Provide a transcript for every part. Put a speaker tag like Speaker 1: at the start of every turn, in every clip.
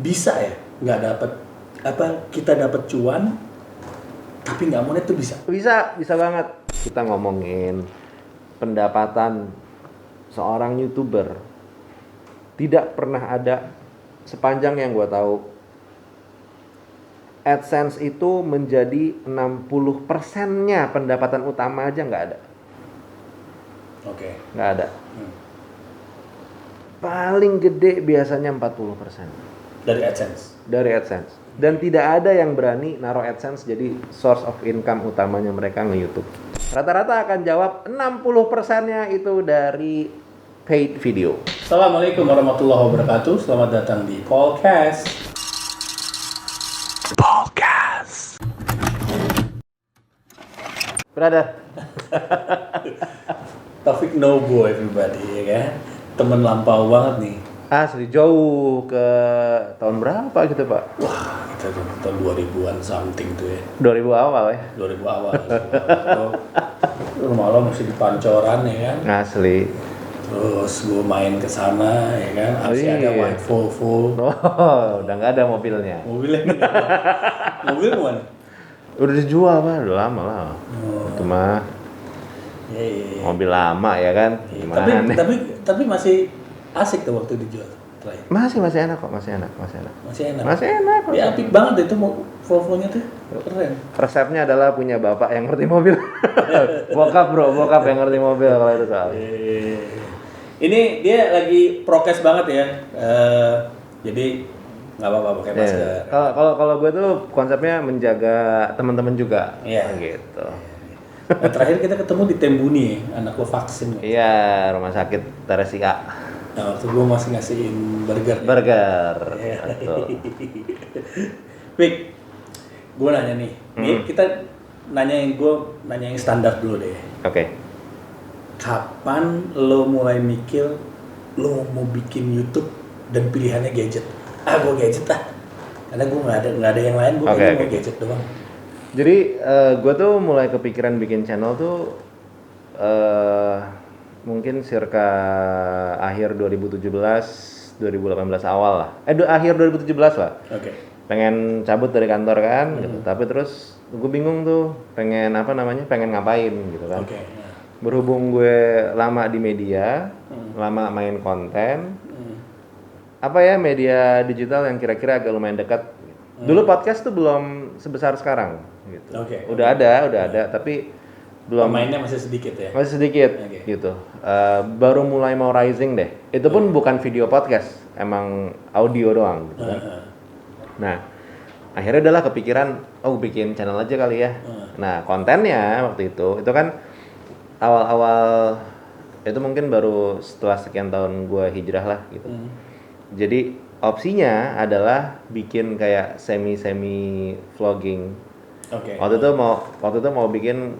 Speaker 1: bisa ya nggak dapat kita dapat cuan tapi nggak monet tuh bisa?
Speaker 2: Bisa banget. Kita ngomongin pendapatan seorang YouTuber, tidak pernah ada sepanjang yang gue tahu AdSense itu menjadi 60%-nya pendapatan utama aja nggak ada.
Speaker 1: Oke.
Speaker 2: Nggak ada. Paling gede biasanya 40%
Speaker 1: Dari AdSense.
Speaker 2: Dan tidak ada yang berani naruh AdSense jadi source of income utamanya mereka nge-YouTube. Rata-rata akan jawab 60%-nya itu dari paid video.
Speaker 1: Assalamualaikum warahmatullahi wabarakatuh. Selamat datang di Podcast.
Speaker 2: Brother.
Speaker 1: Taufik Nobo everybody, ya kan? Temen lampau banget nih.
Speaker 2: Asli jauh ke tahun berapa gitu Pak?
Speaker 1: Wah, kita tuh tahun 2000-an something tuh ya.
Speaker 2: 2000 awal ya?
Speaker 1: 2000 awal. Rumah lo masih di Pancoran ya kan?
Speaker 2: Asli.
Speaker 1: Terus gue main ke sana ya kan? Masih ada white Volvo.
Speaker 2: Oh, udah nggak ada mobilnya.
Speaker 1: Mobilnya nggak ada. Mobil mana?
Speaker 2: Udah dijual Pak, udah lama lah. Itu mah
Speaker 1: Iya.
Speaker 2: mobil lama ya kan? Gimana nih?
Speaker 1: Tapi masih asik tuh waktu dijual terakhir.
Speaker 2: Masih enak kok, masih enak. Masih enak kok.
Speaker 1: Ya apik banget itu Volvo-nya tuh. Keren.
Speaker 2: Resepnya adalah punya bapak yang ngerti mobil. bokap yang ngerti mobil kalau itu soal.
Speaker 1: Ini dia lagi prokes banget ya. Jadi nggak apa-apa pakai masker.
Speaker 2: Kalau gue tuh konsepnya menjaga teman-teman juga.
Speaker 1: Iya.
Speaker 2: Gitu.
Speaker 1: Nah, terakhir kita ketemu di Tembuni, anak lo vaksin.
Speaker 2: Iya, rumah sakit Teresia.
Speaker 1: Nah, waktu gue masih ngasihin burger.
Speaker 2: Iya. Betul.
Speaker 1: Pik, gue nanya nih. Ini kita nanya yang standar dulu deh.
Speaker 2: Oke.
Speaker 1: Kapan lo mulai mikir lo mau bikin YouTube dan pilihannya gadget? Gue gadget lah. Karena gue nggak ada yang lain, gue mau gadget doang.
Speaker 2: Jadi gue tuh mulai kepikiran bikin channel tuh mungkin circa akhir 2017, 2018 awal lah. Akhir 2017 lah.
Speaker 1: Oke.
Speaker 2: Pengen cabut dari kantor kan, gitu. Tapi terus gue bingung tuh, pengen ngapain gitu kan.
Speaker 1: Oke.
Speaker 2: Berhubung gue lama di media, lama main konten, apa ya media digital yang kira-kira agak lumayan dekat. Dulu podcast tuh belum sebesar sekarang, gitu. Udah ada, tapi belum.
Speaker 1: Pemainnya masih sedikit ya?
Speaker 2: Masih sedikit, gitu. Baru mulai mau rising deh. Itu pun bukan video podcast, emang audio doang, gitu kan. Nah, akhirnya udahlah kepikiran, bikin channel aja kali ya. Nah, kontennya waktu itu kan awal-awal itu mungkin baru setelah sekian tahun gue hijrah lah, gitu. Jadi opsinya adalah bikin kayak semi vlogging.
Speaker 1: Oke.
Speaker 2: Waktu itu mau bikin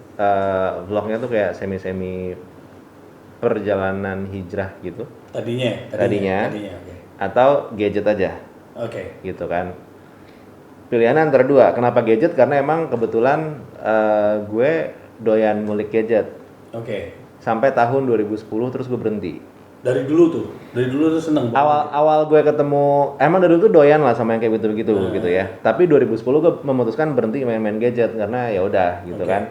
Speaker 2: vlognya tuh kayak semi perjalanan hijrah gitu. Tadinya. Okay. Atau gadget aja.
Speaker 1: Oke.
Speaker 2: Gitu kan. Pilihan antara dua. Kenapa gadget? Karena emang kebetulan gue doyan ngulik gadget.
Speaker 1: Oke.
Speaker 2: Sampai tahun 2010 terus gue berhenti.
Speaker 1: Dari dulu tuh seneng banget.
Speaker 2: Awal gue ketemu, emang dari dulu tuh doyan lah sama yang kayak begitu gitu ya. Tapi 2010 gue memutuskan berhenti main gadget karena ya udah gitu kan.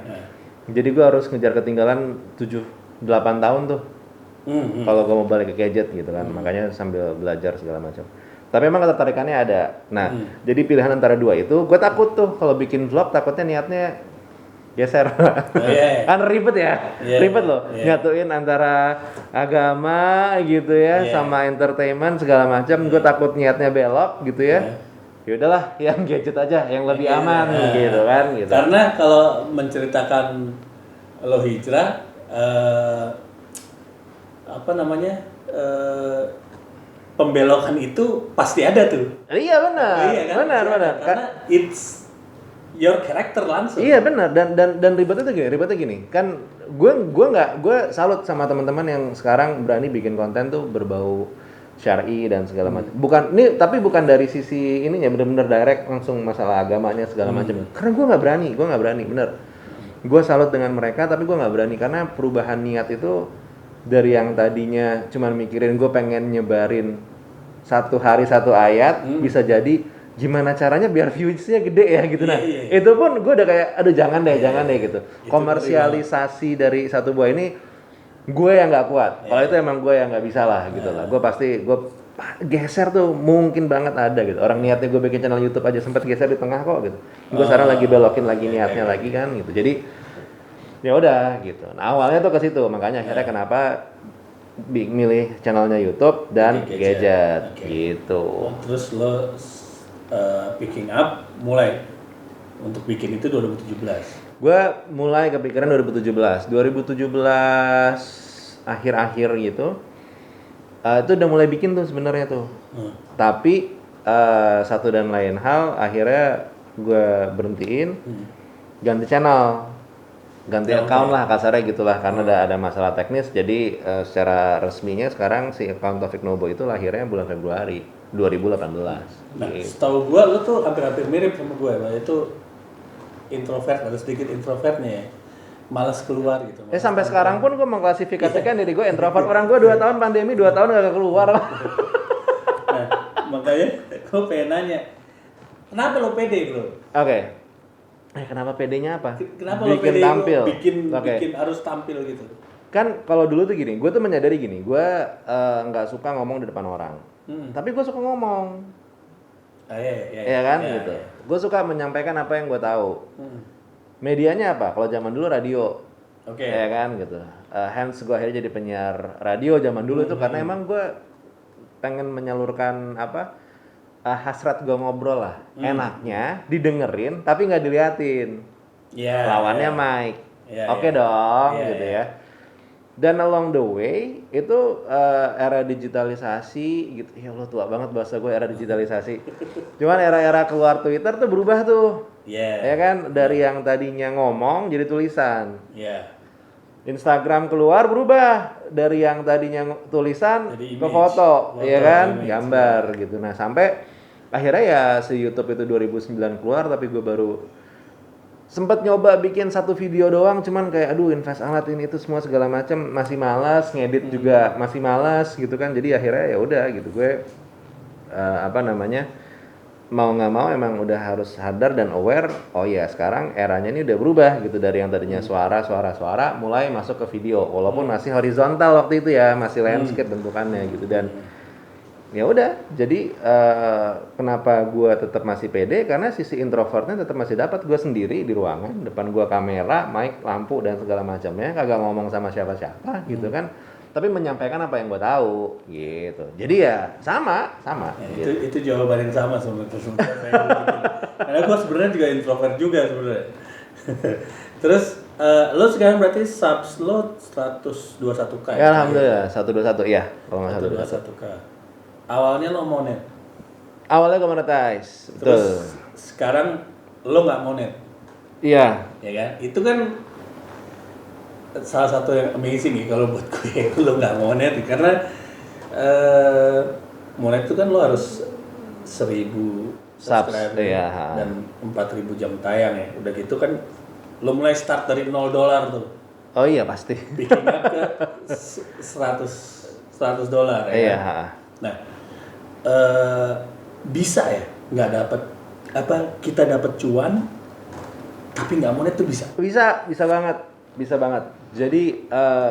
Speaker 2: Jadi gue harus ngejar ketinggalan 7-8 tahun tuh. Kalau gue mau balik ke gadget gitu kan. Makanya sambil belajar segala macam. Tapi emang ketertarikannya ada. Nah, jadi pilihan antara dua itu, gue takut tuh kalau bikin vlog takutnya niatnya geser. Kan ribet ya, ribet loh. Nyatuin antara agama gitu ya sama entertainment segala macam. Gue takut niatnya belok gitu ya. Ya udahlah, yang gadget aja, yang lebih aman gitu kan. Gitu.
Speaker 1: Karena kalau menceritakan lo hijrah, pembelokan itu pasti ada tuh.
Speaker 2: Iya benar, benar.
Speaker 1: Karena it's your character langsung.
Speaker 2: Iya benar dan ribetnya gini kan gue salut sama teman-teman yang sekarang berani bikin konten tuh berbau syar'i dan segala macam. Tapi bukan dari sisi ininya benar-benar direct langsung masalah agamanya segala macam. Karena gue nggak berani bener. Gue salut dengan mereka tapi gue nggak berani karena perubahan niat itu dari yang tadinya cuman mikirin gue pengen nyebarin satu hari satu ayat, bisa jadi gimana caranya biar views-nya gede ya gitu. Nah, itu pun gue udah kayak aduh jangan deh gitu. Komersialisasi dari satu buah ini gue yang nggak kuat. Kalau itu emang gue yang nggak bisa lah gitu lah. Gue pasti geser tuh mungkin banget ada gitu. Orang niatnya gue bikin channel YouTube aja sempat geser di tengah kok gitu. Gue sekarang lagi belokin lagi niatnya lagi kan gitu. Jadi ya udah gitu. Nah, awalnya tuh ke situ. Makanya akhirnya kenapa milih channelnya YouTube dan gadget gitu.
Speaker 1: Terus lo picking up mulai untuk bikin itu 2017.
Speaker 2: Gue mulai kepikiran 2017 akhir-akhir gitu. Itu udah mulai bikin tuh sebenarnya tuh. Tapi satu dan lain hal akhirnya gue berhentiin, ganti channel. Ganti account lah kasarnya gitulah karena ada masalah teknis. Jadi secara resminya sekarang si account Taufik Nobo itu lahirnya bulan Februari 2018.
Speaker 1: Nah, setahu gue lo tuh hampir-hampir mirip sama gue, itu introvert, ada sedikit introvertnya ya. Malas keluar gitu.
Speaker 2: Sampai sekarang pun gue mengklasifikasikan diri gue introvert. Orang gue 2 tahun pandemi, 2 tahun gak keluar.
Speaker 1: Nah, makanya gue pengen nanya, kenapa lo pede bro?
Speaker 2: Oke. Kenapa pedenya apa?
Speaker 1: Kenapa
Speaker 2: bikin
Speaker 1: lo pede
Speaker 2: tampil.
Speaker 1: Bikin harus tampil gitu?
Speaker 2: Kan kalau dulu tuh gini, gue tuh menyadari gini, gue nggak suka ngomong di depan orang. Tapi gue suka ngomong. Iya kan gitu. Gue suka menyampaikan apa yang gue tahu. Medianya apa? Kalau zaman dulu radio. Ya kan gitu. Hence gue akhirnya jadi penyiar radio zaman dulu itu karena emang gue pengen menyalurkan hasrat gue ngobrol lah. Enaknya didengerin tapi nggak diliatin. Lawannya mic. Oke dong gitu ya. Dan along the way itu era digitalisasi gitu. Ya Allah tua banget bahasa gue era digitalisasi. Cuman era-era keluar Twitter tuh berubah tuh. Ya kan dari yang tadinya ngomong jadi tulisan. Instagram keluar berubah dari yang tadinya tulisan ke foto, ya kan, gambar gitu. Nah sampai akhirnya ya si YouTube itu 2009 keluar, tapi gue baru sempat nyoba bikin satu video doang, cuman kayak aduh invest alat ini itu semua segala macam, masih malas, ngedit juga masih malas gitu kan. Jadi akhirnya ya udah gitu gue mau nggak mau emang udah harus sadar dan aware. Oh ya sekarang eranya ini udah berubah gitu dari yang tadinya suara mulai masuk ke video walaupun masih horizontal waktu itu ya, masih landscape bentukannya gitu. Dan ya udah jadi kenapa gue tetap masih pede karena sisi introvertnya tetap masih dapat. Gue sendiri di ruangan depan gue kamera, mic, lampu dan segala macamnya, kagak ngomong sama siapa-siapa gitu kan, tapi menyampaikan apa yang gue tahu gitu. Jadi ya sama
Speaker 1: ya,
Speaker 2: gitu.
Speaker 1: itu jawaban yang sama sebenarnya. Karena gue sebenarnya juga introvert juga sebenarnya. Terus lo sekarang berarti subs lo 121k
Speaker 2: ya? Alhamdulillah 121 ya kalau nggak
Speaker 1: 121k. Awalnya lo monet.
Speaker 2: Awalnya gue monetize.
Speaker 1: Terus sekarang lo nggak monet.
Speaker 2: Iya.
Speaker 1: Ya kan? Itu kan salah satu yang amazing nih kalau buat gue. Lo nggak monet karena monet itu kan lo harus 1000 subscriber dan 4000 jam tayang ya. Udah gitu kan lo mulai start dari $0 tuh.
Speaker 2: Oh iya pasti.
Speaker 1: Bikin ke $100 ya.
Speaker 2: Iya.
Speaker 1: Kan? Nah, bisa ya nggak dapat kita dapat cuan tapi nggak monet tuh bisa?
Speaker 2: Bisa banget. Jadi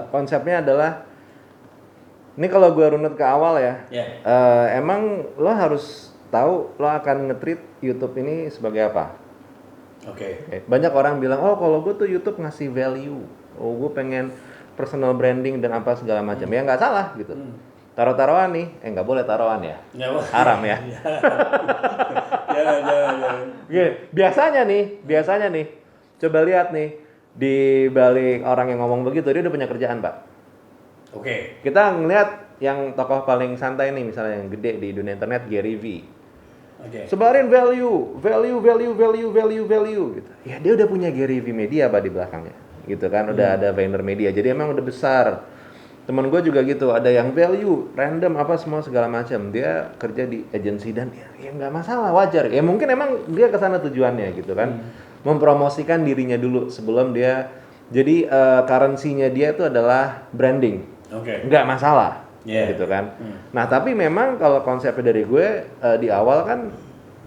Speaker 2: konsepnya adalah ini kalau gue runut ke awal ya, emang lo harus tahu lo akan nge-treat YouTube ini sebagai apa.
Speaker 1: Oke.
Speaker 2: Banyak orang bilang, oh kalau gue tuh YouTube ngasih value, oh gue pengen personal branding dan apa segala macam. Ya nggak salah gitu. Taruhan nih, nggak boleh taruhan ya, haram ya. Jangan. Biasanya nih, coba lihat nih di balik orang yang ngomong begitu dia udah punya kerjaan pak.
Speaker 1: Oke.
Speaker 2: Kita ngelihat yang tokoh paling santai nih misalnya yang gede di dunia internet Gary V. Sebarin value gitu. Ya dia udah punya Gary V Media pak di belakangnya, gitu kan, udah ada Vayner Media, jadi emang udah besar. Temen gue juga gitu, ada yang value, random apa semua segala macam. Dia kerja di agensi dan ya nggak masalah, wajar. Ya mungkin emang dia kesana tujuannya gitu kan, mempromosikan dirinya dulu sebelum dia. Jadi currency-nya dia itu adalah branding, nggak masalah gitu kan. Nah tapi memang kalau konsepnya dari gue di awal kan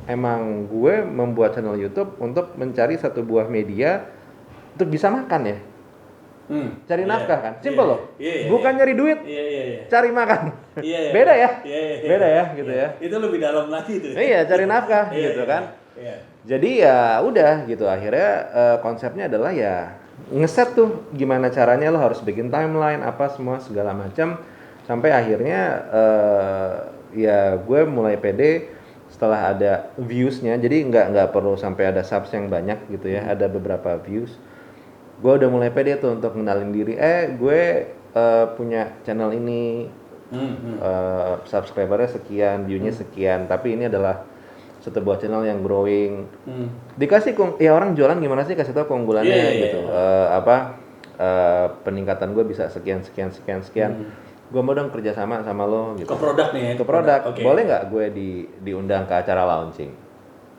Speaker 2: emang gue membuat channel YouTube untuk mencari satu buah media untuk bisa makan ya. Cari nafkah kan, simple loh. Bukan nyari duit, cari makan. Beda ya, beda ya gitu ya.
Speaker 1: Itu lebih dalam lagi tuh.
Speaker 2: Iya, cari nafkah gitu kan. Jadi ya udah gitu, akhirnya konsepnya adalah ya ngeset tuh gimana caranya lo harus bikin timeline apa semua segala macam sampai akhirnya ya gue mulai pede setelah ada viewsnya. Jadi nggak perlu sampai ada subs yang banyak gitu ya, ada beberapa views. Gue udah mulai pede tuh untuk kenalin diri, gue punya channel ini, subscribernya sekian, viewnya sekian, tapi ini adalah satu buah channel yang growing. Dikasih ya orang jualan gimana sih, kasih tau keunggulannya gitu. Peningkatan gue bisa sekian. Gue mau dong kerjasama sama lo gitu.
Speaker 1: Ke produk nih ya?
Speaker 2: Ke produk. Okay. Boleh nggak gue diundang ke acara launching?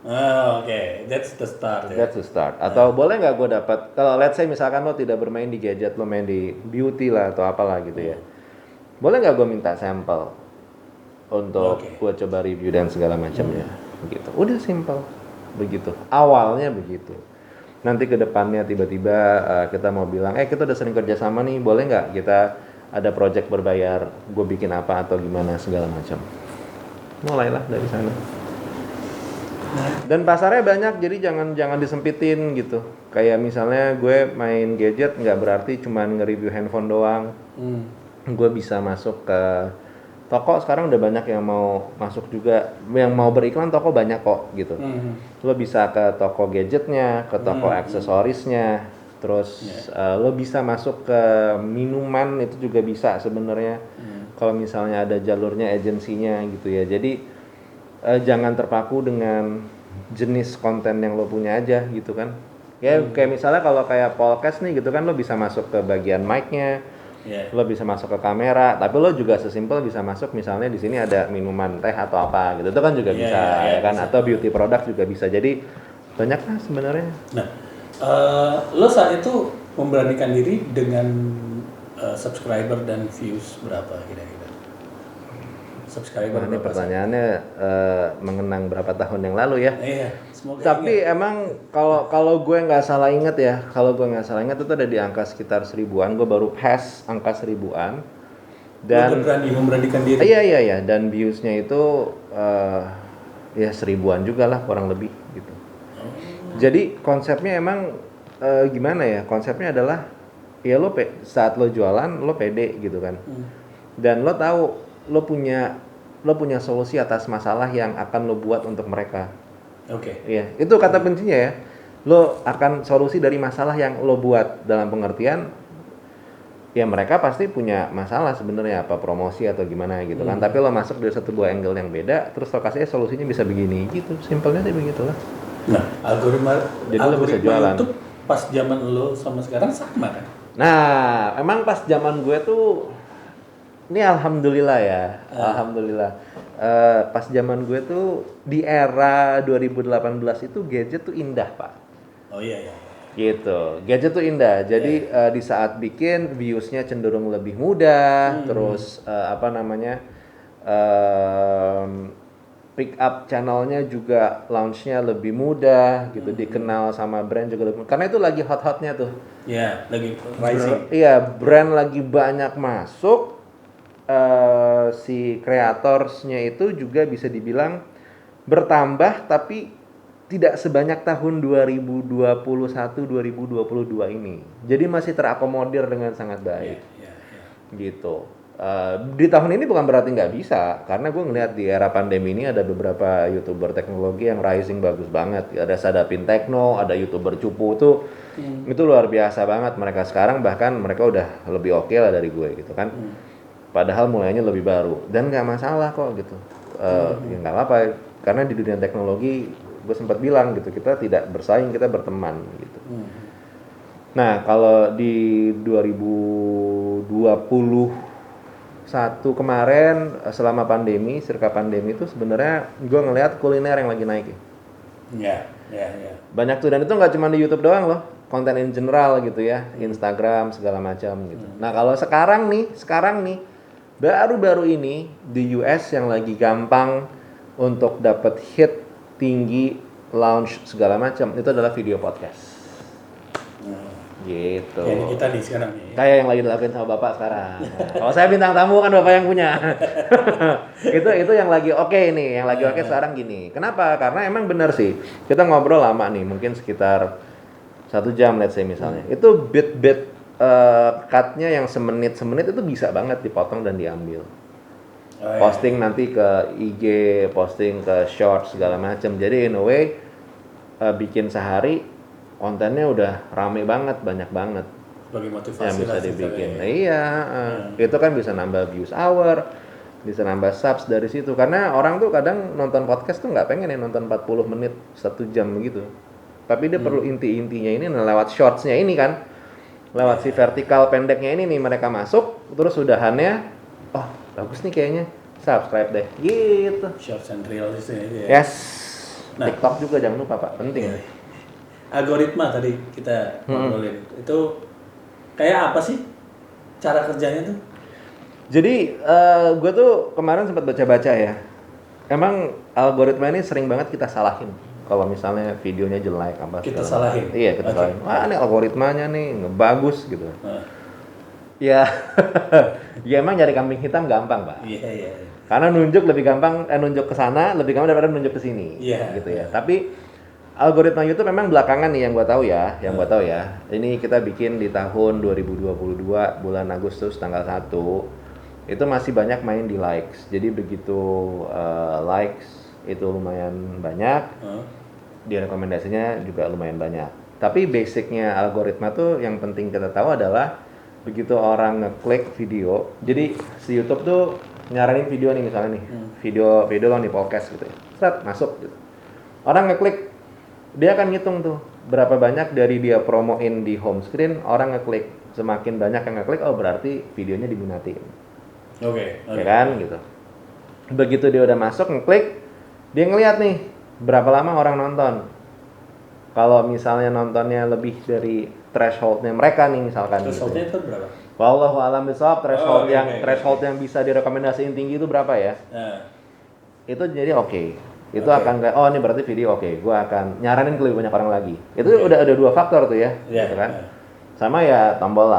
Speaker 1: Oke. That's the start.
Speaker 2: That's the start. Atau boleh nggak gue dapat, kalau let's say misalkan lo tidak bermain di gadget, lo main di beauty lah atau apalah gitu ya. Boleh nggak gue minta sampel untuk gue coba review dan segala macamnya gitu. Udah simple begitu. Awalnya begitu. Nanti ke depannya tiba-tiba kita mau bilang, kita udah sering kerja sama nih, boleh nggak kita ada project berbayar, gue bikin apa atau gimana segala macam. Mulailah dari sana. Dan pasarnya banyak, jadi jangan disempitin gitu. Kayak misalnya gue main gadget nggak berarti cuman nge-review handphone doang. Gue bisa masuk ke toko, sekarang udah banyak yang mau masuk juga, yang mau beriklan toko banyak kok gitu. Lo bisa ke toko gadgetnya, ke toko aksesorisnya, terus lo bisa masuk ke minuman, itu juga bisa sebenarnya. Kalau misalnya ada jalurnya agensinya gitu ya. Jadi jangan terpaku dengan jenis konten yang lo punya aja gitu kan. Kayak misalnya kalau kayak podcast nih gitu kan, lo bisa masuk ke bagian mic-nya. Lo bisa masuk ke kamera, tapi lo juga sesimpel bisa masuk misalnya di sini ada minuman teh atau apa gitu, itu kan juga bisa ya kan, bisa. Atau beauty product juga bisa, jadi banyak lah sebenarnya.
Speaker 1: Nah, lo saat itu memberanikan diri dengan subscriber dan views berapa kira-kira? Subscriber
Speaker 2: ini pertanyaannya mengenang berapa tahun yang lalu ya?
Speaker 1: Semoga
Speaker 2: tapi ingat. Emang kalau gue nggak salah inget ya, itu ada di angka sekitar 1000-an. Gue baru pass angka 1000-an. Dan
Speaker 1: memberanikan diri.
Speaker 2: Iya, dan viewsnya itu ya 1000-an juga lah kurang lebih gitu. Jadi konsepnya emang gimana ya? Konsepnya adalah ya saat lo jualan lo pede gitu kan. Dan lo tahu lo punya solusi atas masalah yang akan lo buat untuk mereka. Iya, itu kata kuncinya ya. Lo akan solusi dari masalah yang lo buat, dalam pengertian ya mereka pasti punya masalah sebenarnya, apa promosi atau gimana gitu kan. Tapi lo masuk dari satu buah angle yang beda, terus lo kasih solusinya bisa begini gitu. Simpelnya sih begitulah.
Speaker 1: Nah, algoritma
Speaker 2: lo bisa jualan.
Speaker 1: YouTube pas zaman lo sama sekarang sama kan?
Speaker 2: Nah, emang pas zaman gue tuh ini alhamdulillah ya, alhamdulillah. Pas zaman gue tuh di era 2018 itu gadget tuh indah, Pak.
Speaker 1: Iya.
Speaker 2: Gitu, gadget tuh indah. Jadi di saat bikin viewsnya cenderung lebih mudah, terus pick up channelnya juga launchnya lebih mudah gitu, dikenal sama brand juga lebih, karena itu lagi hot-hotnya tuh.
Speaker 1: Iya, lagi rising.
Speaker 2: Iya, brand lagi banyak masuk. Si kreatorsnya itu juga bisa dibilang bertambah, tapi tidak sebanyak tahun 2021-2022 ini. Jadi masih terakomodir dengan sangat baik. Gitu. Di tahun ini bukan berarti nggak bisa, karena gue ngeliat di era pandemi ini ada beberapa YouTuber teknologi yang rising bagus banget. Ada Sadapin Tekno, ada YouTuber Cupu tuh, itu luar biasa banget mereka sekarang, bahkan mereka udah lebih oke lah dari gue gitu kan. Padahal mulainya lebih baru dan nggak masalah kok gitu. Ya nggak apa-apa, karena di dunia teknologi gue sempat bilang gitu, kita tidak bersaing, kita berteman gitu. Nah kalau di 2021 kemarin selama pandemi, circa pandemi itu sebenarnya gue ngelihat kuliner yang lagi naik ya. Banyak tuh, dan itu nggak cuma di YouTube doang loh, konten in general gitu ya, Instagram segala macam gitu. Nah kalau sekarang nih baru-baru ini di US yang lagi gampang untuk dapat hit tinggi, launch segala macam itu adalah video podcast. Gitu.
Speaker 1: Ya, ini kita nih sekarang nih.
Speaker 2: Kayak yang lagi dilakuin sama bapak sekarang. Kalau saya bintang tamu kan bapak yang punya. itu yang lagi oke nih, yang lagi oke sekarang gini. Kenapa? Karena emang bener sih. Kita ngobrol lama nih, mungkin sekitar 1 jam let's say misalnya. Itu bit-bit cut-nya yang semenit itu bisa banget dipotong dan diambil. Posting nanti ke IG, posting ke short segala macam. Jadi in a way bikin sehari kontennya udah rame banget, banyak banget.
Speaker 1: Sebagai motivasi
Speaker 2: yang bisa dibikin.
Speaker 1: Ya.
Speaker 2: Iya, itu kan bisa nambah views hour, bisa nambah subs dari situ. Karena orang tuh kadang nonton podcast tuh nggak pengen ya nonton 40 menit, 1 jam gitu. Tapi dia perlu inti-intinya ini lewat shorts-nya ini kan. Lewat si vertikal pendeknya ini nih mereka masuk, terus udahannya, oh bagus nih kayaknya, subscribe deh, gitu.
Speaker 1: Shorts and reels itu ya.
Speaker 2: Yes. Nah, TikTok juga jangan lupa Pak, penting.
Speaker 1: Algoritma tadi kita ngobrolin, itu kayak apa sih cara kerjanya tuh?
Speaker 2: Jadi gue tuh kemarin sempat baca-baca ya. Emang algoritma ini sering banget kita salahin. Kalau misalnya videonya jelek apa
Speaker 1: Kita
Speaker 2: segala.
Speaker 1: salahin?
Speaker 2: Iya, kita salahin. Wah, ini algoritmanya nih bagus gitu.
Speaker 1: Nah.
Speaker 2: Ya, ya emang nyari kambing hitam gampang, Pak.
Speaker 1: Iya.
Speaker 2: Karena nunjuk lebih gampang, nunjuk ke sana lebih gampang daripada nunjuk ke sini.
Speaker 1: Iya.
Speaker 2: Gitu ya. Tapi algoritma YouTube memang belakangan nih yang gua tahu ya, Ini kita bikin di tahun 2022 bulan Agustus tanggal 1. Itu masih banyak main di likes. Jadi begitu likes itu lumayan banyak. Di rekomendasinya juga lumayan banyak. Tapi basicnya algoritma tuh yang penting kita tahu adalah begitu orang ngeklik video. Jadi si YouTube tuh nyaranin video nih misalnya nih. Video lo nih podcast gitu ya. Set, masuk gitu. Orang ngeklik, dia akan ngitung tuh berapa banyak dari dia promoin di home screen orang ngeklik. Semakin banyak yang ngeklik, oh berarti videonya diminatin.
Speaker 1: Oke.
Speaker 2: Ya kan gitu. Begitu dia udah masuk ngeklik, dia ngeliat nih berapa lama orang nonton. Kalau misalnya nontonnya lebih dari thresholdnya mereka nih misalkan.
Speaker 1: Thresholdnya
Speaker 2: gitu.
Speaker 1: itu berapa?
Speaker 2: Wallahu a'lam bishawab, threshold yang bisa direkomendasiin tinggi itu berapa ya? Itu jadi oke. Itu akan kayak, oh ini berarti video oke, gue akan nyaranin ke lebih banyak orang lagi. Itu udah ada 2 faktor tuh ya, gitu kan? Sama ya tombol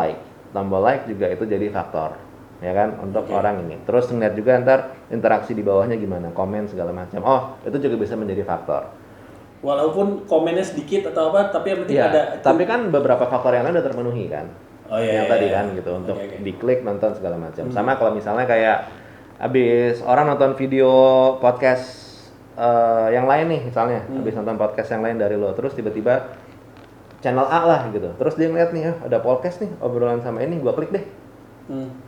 Speaker 2: like juga itu jadi faktor, ya kan, untuk orang ini. Terus ngeliat juga ntar interaksi di bawahnya gimana, komen segala macam. Oh itu juga bisa menjadi faktor.
Speaker 1: Walaupun komennya sedikit atau apa, tapi yang penting ada.
Speaker 2: Tapi kan beberapa faktor yang lain udah terpenuhi kan. Yang tadi kan gitu untuk diklik nonton segala macam. Sama kalau misalnya kayak abis orang nonton video podcast yang lain nih misalnya habis nonton podcast yang lain dari lo terus tiba-tiba channel A lah gitu terus dia ngeliat nih ada podcast nih obrolan sama ini gua klik deh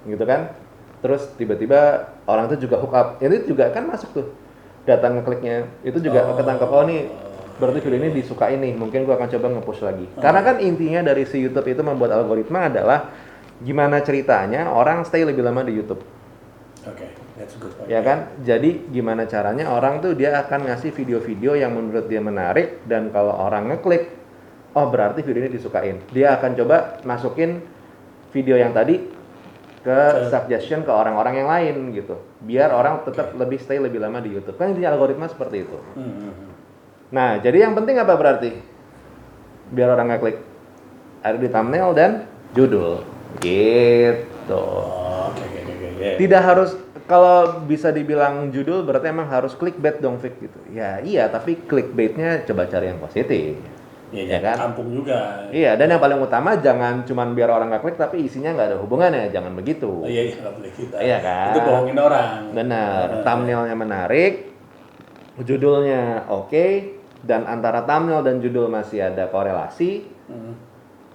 Speaker 2: gitu kan terus tiba-tiba orang itu juga hook up itu juga kan masuk tuh data ngekliknya itu juga ketangkep oh nih berarti video ini disukain nih mungkin gua akan coba nge-push lagi karena kan intinya dari si YouTube itu membuat algoritma adalah gimana ceritanya orang stay lebih lama di YouTube. That's good. Ya kan, jadi gimana caranya orang tuh dia akan ngasih video-video yang menurut dia menarik dan kalau orang ngeklik, oh berarti video ini disukain. Dia akan coba masukin video yang tadi ke suggestion ke orang-orang yang lain gitu, biar orang tetap lebih stay lebih lama di YouTube. Kan intinya algoritma seperti itu. Nah, jadi yang penting apa berarti? Biar orang ngeklik ada di thumbnail dan judul, gitu. Tidak harus kalau bisa dibilang judul berarti emang harus clickbait dong Fik gitu. Ya iya, tapi clickbaitnya coba cari yang positif.
Speaker 1: Ya kan? Tampung juga.
Speaker 2: Iya, dan yang paling utama jangan cuman biar orang nggak klik tapi isinya nggak ada hubungannya, jangan begitu.
Speaker 1: Iya, nggak boleh kita.
Speaker 2: Iya kan?
Speaker 1: Itu bohongin orang.
Speaker 2: Benar, thumbnailnya menarik, judulnya oke, dan antara thumbnail dan judul masih ada korelasi.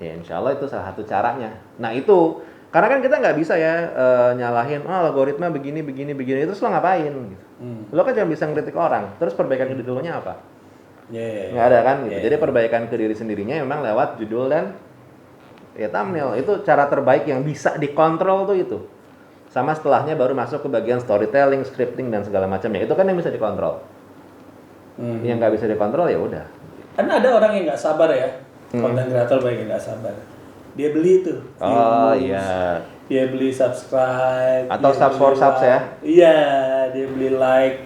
Speaker 2: Ya insya Allah itu salah satu caranya. Nah itu karena kan kita nggak bisa ya nyalahin algoritma begini itu lo ngapain gitu. Lo kan cuma bisa ngeritik orang terus perbaikan ke judulnya apa nggak ada kan gitu. Jadi perbaikan ke diri sendirinya memang lewat judul dan ya thumbnail itu cara terbaik yang bisa dikontrol tuh itu sama setelahnya baru masuk ke bagian storytelling, scripting dan segala macamnya itu kan yang bisa dikontrol. Yang nggak bisa dikontrol ya udah
Speaker 1: kan ada orang yang nggak sabar ya konten kreator banyak yang nggak sabar. Dia beli tuh.
Speaker 2: Oh
Speaker 1: views,
Speaker 2: iya.
Speaker 1: dia beli subscribe.
Speaker 2: Atau
Speaker 1: dia
Speaker 2: subs for
Speaker 1: beli
Speaker 2: subs ya?
Speaker 1: Iya, dia beli like,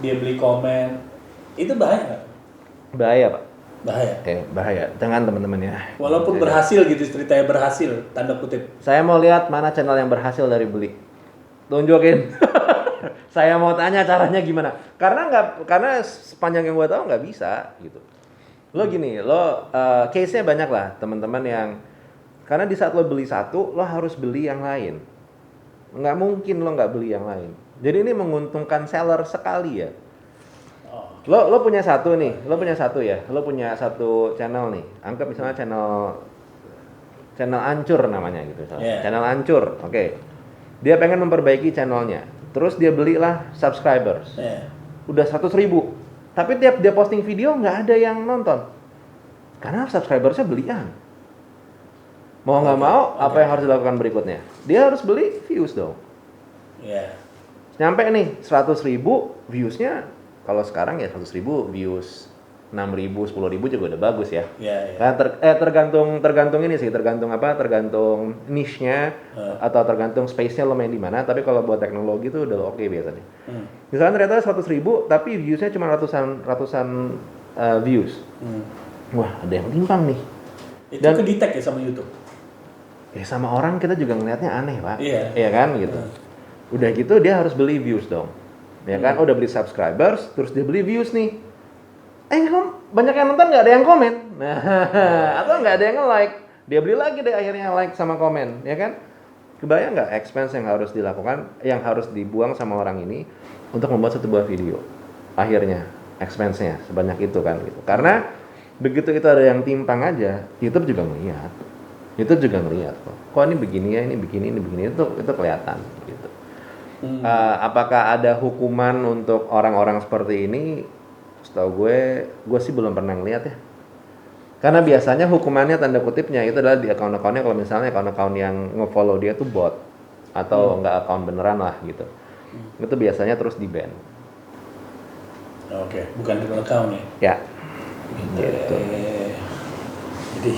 Speaker 1: dia beli komen. Itu bahaya nggak?
Speaker 2: Bahaya Pak.
Speaker 1: Bahaya.
Speaker 2: Bahaya. Jangan teman-teman ya.
Speaker 1: Walaupun berhasil gitu, ceritanya berhasil, tanda kutip.
Speaker 2: Saya mau lihat mana channel yang berhasil dari beli. Tunjukin. Saya mau tanya caranya gimana. Karena sepanjang yang gue tahu nggak bisa gitu. Lo gini, case-nya banyak lah teman-teman yang karena di saat lo beli satu, lo harus beli yang lain. Nggak mungkin lo nggak beli yang lain. Jadi ini menguntungkan seller sekali ya. Lo punya satu nih, lo punya satu channel nih. Anggap misalnya channel Ancur namanya gitu misalnya.
Speaker 1: Yeah.
Speaker 2: Channel Ancur, oke. Dia pengen memperbaiki channelnya. Terus dia belilah subscribers.
Speaker 1: Yeah.
Speaker 2: Udah 100.000. Tapi tiap dia posting video nggak ada yang nonton. Karena subscribersnya belian. Mau nggak mau, apa yang harus dilakukan berikutnya? Dia harus beli views dong.
Speaker 1: Yeah.
Speaker 2: Nyampe nih 100.000 viewsnya. Kalau sekarang ya 100.000 views, 6.000, 10.000 juga udah bagus ya.
Speaker 1: Yeah.
Speaker 2: Nah, tergantung ini sih, tergantung niche-nya atau tergantung space-nya lo main di mana. Tapi kalau buat teknologi tuh udah oke biasanya. Misalnya ternyata 100.000 tapi views-nya cuma ratusan views. Wah, ada yang timpang nih.
Speaker 1: Itu ke-detect ya sama YouTube?
Speaker 2: Ya sama orang kita juga ngelihatnya aneh Pak.
Speaker 1: Iya.
Speaker 2: Iya kan gitu. Udah gitu dia harus beli views dong. Ya kan, udah beli subscribers, terus dia beli views nih. Banyak yang nonton nggak ada yang komen. Nah, atau nggak ada yang nge-like. Dia beli lagi deh akhirnya like sama komen, ya kan? Kebayang nggak expense yang harus dilakukan, yang harus dibuang sama orang ini untuk membuat satu buah video? Akhirnya expense-nya sebanyak itu kan gitu. Karena begitu itu ada yang timpang aja, YouTube juga ngeliat. Kok ini begini ya, ini begini, itu kelihatan gitu. Apakah ada hukuman untuk orang-orang seperti ini? Setahu gue sih belum pernah ngeliat ya. Karena biasanya hukumannya tanda kutipnya itu adalah di akun-akunnya, kalau misalnya akun-akun yang nge-follow dia tuh bot atau enggak akun beneran lah gitu. Itu biasanya terus di-ban.
Speaker 1: Oke, bukan real account ya?
Speaker 2: Ya.
Speaker 1: Gitu. Jadi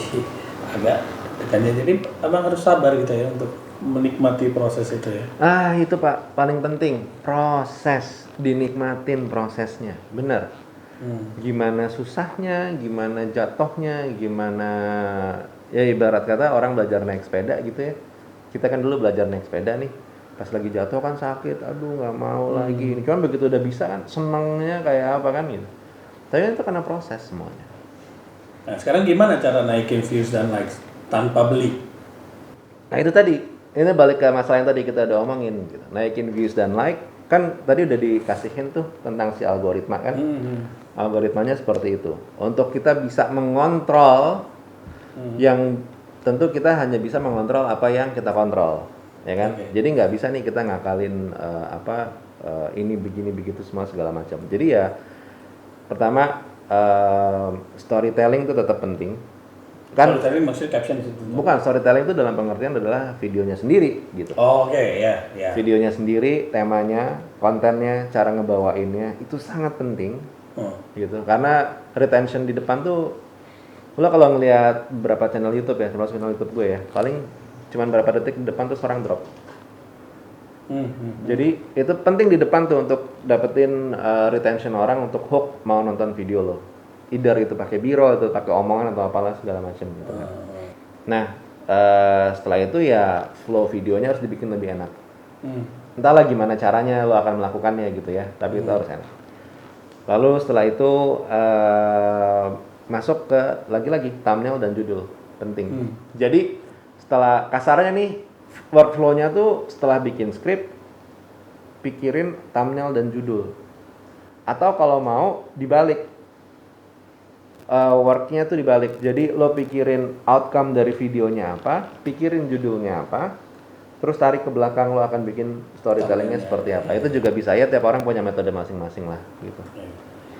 Speaker 1: agak tekannya, jadi abang harus sabar gitu ya untuk menikmati proses itu ya.
Speaker 2: Itu Pak, paling penting proses, dinikmatin prosesnya, bener. Gimana susahnya, gimana jatuhnya, gimana ya ibarat kata orang belajar naik sepeda gitu ya. Kita kan dulu belajar naik sepeda nih, pas lagi jatuh kan sakit, aduh nggak mau lagi. Cuman begitu udah bisa kan senengnya kayak apa kan gitu. Tapi itu karena proses semuanya.
Speaker 1: Nah sekarang gimana cara naikin views dan likes tanpa beli?
Speaker 2: Nah itu tadi, ini balik ke masalah yang tadi kita udah omongin gitu. Naikin views dan like, kan tadi udah dikasihin tuh tentang si algoritma kan. Algoritmanya seperti itu. Untuk kita bisa mengontrol yang tentu kita hanya bisa mengontrol apa yang kita kontrol, ya kan? Jadi nggak bisa nih kita ngakalin ini begini begitu semua segala macam. Jadi ya pertama storytelling itu tetap penting. Kan
Speaker 1: storytelling maksudnya caption itu?
Speaker 2: Bukan, storytelling itu dalam pengertian adalah videonya sendiri gitu.
Speaker 1: Oke, ya.
Speaker 2: Videonya sendiri, temanya, kontennya, cara ngebawainnya itu sangat penting. Gitu. Karena retention di depan tuh, lo kalau ngelihat beberapa channel YouTube ya, termasuk channel YouTube gue ya, paling cuman berapa detik di depan tuh orang drop. Jadi itu penting di depan tuh untuk dapetin retention orang untuk hook mau nonton video lo. Either itu pakai B-roll, itu pakai omongan atau apalah segala macam gitu kan. Nah, setelah itu ya flow videonya harus dibikin lebih enak. Entahlah gimana caranya lo akan melakukannya gitu ya, tapi itu harus enak. Lalu setelah itu masuk ke lagi-lagi thumbnail dan judul, penting. Jadi setelah kasarnya nih workflow-nya tuh setelah bikin script, pikirin thumbnail dan judul. Atau kalau mau dibalik. Worknya tuh dibalik, jadi lo pikirin outcome dari videonya apa, pikirin judulnya apa, terus tarik ke belakang lo akan bikin storytellingnya seperti apa. Itu juga bisa ya, tiap orang punya metode masing-masing lah gitu.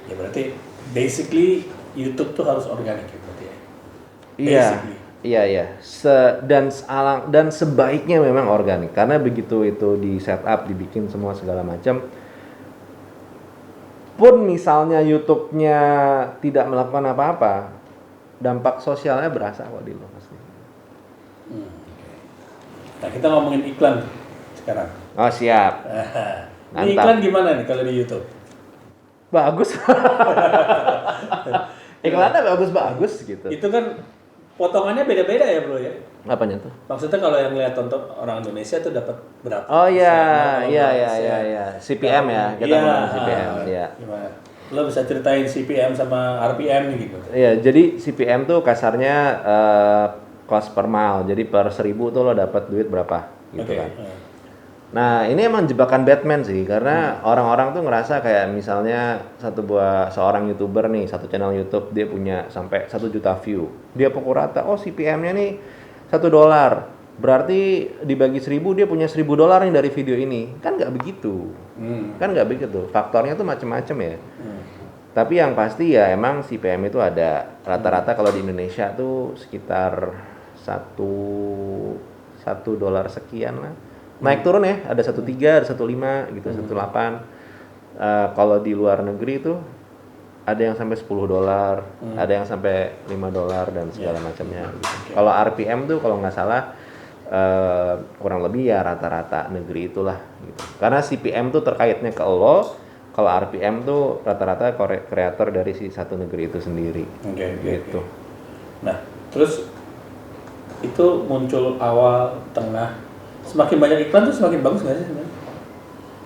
Speaker 1: Ya berarti basically YouTube tuh harus organik ya berarti ya?
Speaker 2: Iya. Dan sebaiknya memang organik, karena begitu itu di setup, dibikin semua segala macam. Pun misalnya YouTube-nya tidak melakukan apa-apa, dampak sosialnya berasa kok di lo pasti.
Speaker 1: Nah, kita ngomongin iklan sekarang.
Speaker 2: Oh, siap.
Speaker 1: Ini
Speaker 2: Mantap.
Speaker 1: iklan gimana nih kalau di YouTube?
Speaker 2: Bagus. Iklannya bagus-bagus gitu.
Speaker 1: Itu kan potongannya beda-beda ya, Bro ya.
Speaker 2: Apanya tuh?
Speaker 1: Maksudnya kalau yang lihat tonton orang Indonesia tuh dapat berapa?
Speaker 2: Oh iya,
Speaker 1: persen,
Speaker 2: iya,
Speaker 1: berapa
Speaker 2: iya,
Speaker 1: persen.
Speaker 2: iya, iya. CPM ya, kita
Speaker 1: Iya,
Speaker 2: ngomongin CPM, ya.
Speaker 1: Gimana? Lo bisa ceritain CPM sama RPM nih gitu.
Speaker 2: Iya, jadi CPM tuh kasarnya cost per mile. Jadi per 1.000 tuh lo dapat duit berapa gitu
Speaker 1: Oke.
Speaker 2: kan. Nah, ini emang jebakan Batman sih, karena orang-orang tuh ngerasa kayak misalnya seorang YouTuber nih, satu channel YouTube, dia punya sampai 1 juta view. Dia pukul rata, oh CPM-nya nih $1. Berarti dibagi 1.000 dia punya $1.000 nih dari video ini. Kan nggak begitu. Kan nggak begitu. Faktornya tuh macem-macem ya. Tapi yang pasti ya emang CPM itu ada rata-rata kalau di Indonesia tuh sekitar $1 sekian lah. Naik turun ya, ada 1.3, ada 1.5 gitu, 1.8. Kalau di luar negeri itu ada yang sampai $10, ada yang sampai $5 dan segala macamnya. Gitu. Kalau RPM tuh kalau nggak salah kurang lebih ya rata-rata negeri itulah. Gitu. Karena CPM tuh terkaitnya ke lo, kalau RPM tuh rata-rata kreator dari si satu negeri itu sendiri. Gitu.
Speaker 1: Nah, terus itu muncul awal, tengah. Semakin banyak iklan tuh semakin bagus nggak sih sebenarnya?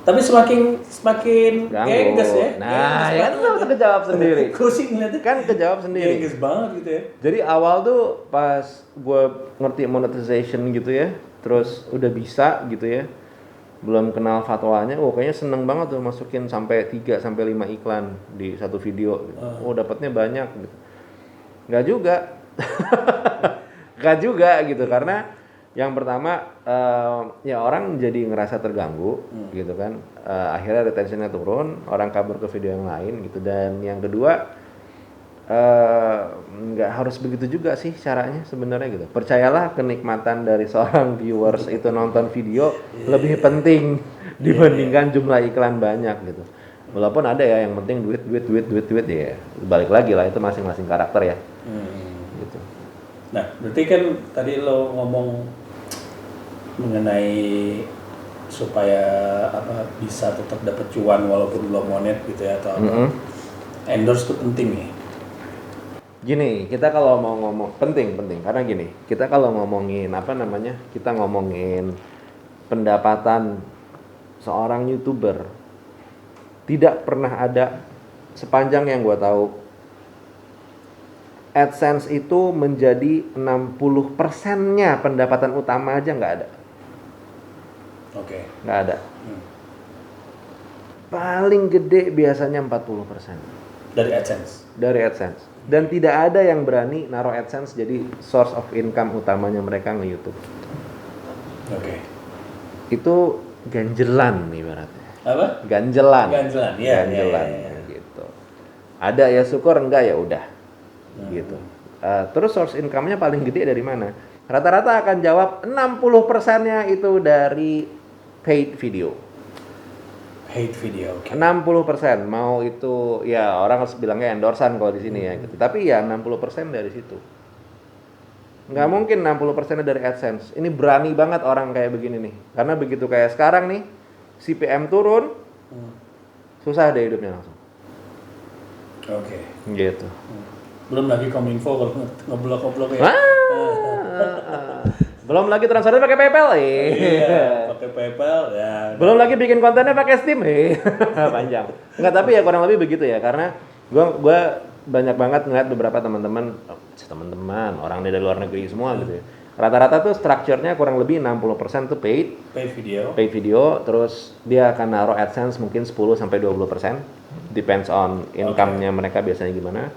Speaker 1: Tapi semakin gengges ya.
Speaker 2: Nah, ya kan udah kejawab sendiri.
Speaker 1: Kursi ngeliatnya
Speaker 2: Kan kejawab sendiri.
Speaker 1: gengges banget gitu ya.
Speaker 2: Jadi awal tuh pas gue ngerti monetization gitu ya, terus udah bisa gitu ya, belum kenal fatwanya, kayaknya seneng banget tuh masukin sampai 3 sampai 5 iklan di satu video. Gitu. Dapatnya banyak gitu. Nggak juga. Nggak juga gitu, karena yang pertama ya orang jadi ngerasa terganggu gitu kan, akhirnya retentionnya turun, orang kabur ke video yang lain gitu. Dan yang kedua nggak harus begitu juga sih caranya sebenarnya gitu. Percayalah, kenikmatan dari seorang viewers itu nonton video lebih penting dibandingkan jumlah iklan banyak gitu. Walaupun ada ya yang penting duit ya, balik lagi lah, itu masing-masing karakter ya. Gitu.
Speaker 1: Nah, berarti kan tadi lo ngomong mengenai supaya bisa tetap dapat cuan walaupun belum monet gitu ya, atau endorse itu penting nih.
Speaker 2: Gini, kita kalau mau ngomong penting karena gini, kita kalau ngomongin kita ngomongin pendapatan seorang YouTuber, tidak pernah ada sepanjang yang gua tahu AdSense itu menjadi 60%-nya pendapatan utama aja nggak ada.
Speaker 1: Oke.
Speaker 2: Nggak ada. Paling gede biasanya 40%.
Speaker 1: Dari AdSense.
Speaker 2: Dari AdSense. Dan tidak ada yang berani naruh AdSense jadi source of income utamanya mereka nge-YouTube.
Speaker 1: Oke.
Speaker 2: Itu ganjelan ibaratnya.
Speaker 1: Apa?
Speaker 2: Ganjelan.
Speaker 1: Ya.
Speaker 2: Gitu. Ada ya syukur, enggak ya udah. Gitu. Terus source income-nya paling gede dari mana? Rata-rata akan jawab 60%-nya itu dari paid video.
Speaker 1: Paid video. Okay.
Speaker 2: 60%, mau itu ya orang harus bilangnya endorsan kalau di sini ya gitu. Tapi ya 60% dari situ. Nggak mungkin 60% dari AdSense. Ini berani banget orang kayak begini nih. Karena begitu kayak sekarang nih, CPM turun, susah deh hidupnya langsung.
Speaker 1: Oke.
Speaker 2: Gitu.
Speaker 1: Belum lagi Kominfo kalau ngeblok ya.
Speaker 2: Belum lagi transfernya pakai PayPal
Speaker 1: Iya, pakai PayPal ya.
Speaker 2: Belum lagi bikin kontennya pakai Steam panjang. Enggak, tapi ya kurang lebih begitu ya, karena gua banyak banget ngeliat beberapa teman-teman orang dari luar negeri semua gitu ya. Rata-rata tuh structure-nya kurang lebih 60% tuh paid video, terus dia akan naruh AdSense mungkin 10 sampai 20%, depends on income-nya mereka biasanya gimana.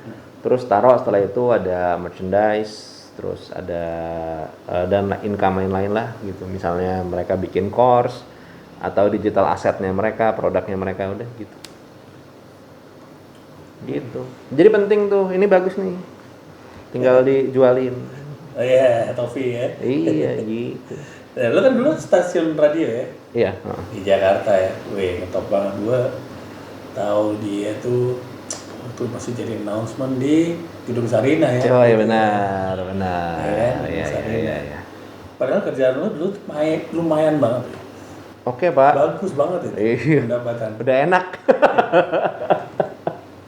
Speaker 2: Terus taruh setelah itu ada merchandise, terus ada dan income lain-lain lah gitu. Misalnya mereka bikin course atau digital asetnya mereka, produknya mereka, udah gitu. Gitu. Jadi penting tuh, ini bagus nih. Tinggal dijualin.
Speaker 1: Oh iya, Tofi ya.
Speaker 2: Iya gitu.
Speaker 1: Nah, lo kan dulu stasiun radio ya?
Speaker 2: Iya.
Speaker 1: Di Jakarta ya. Wih, ngetop banget. Gua tahu dia tuh waktu masih jadi announcement di Gedung Sarina ya.
Speaker 2: Oh iya benar.
Speaker 1: Iya. Padahal kerjaan lo dulu lumayan banget.
Speaker 2: Oke, Pak.
Speaker 1: Bagus banget itu
Speaker 2: Iya.
Speaker 1: pendapatan.
Speaker 2: Udah enak.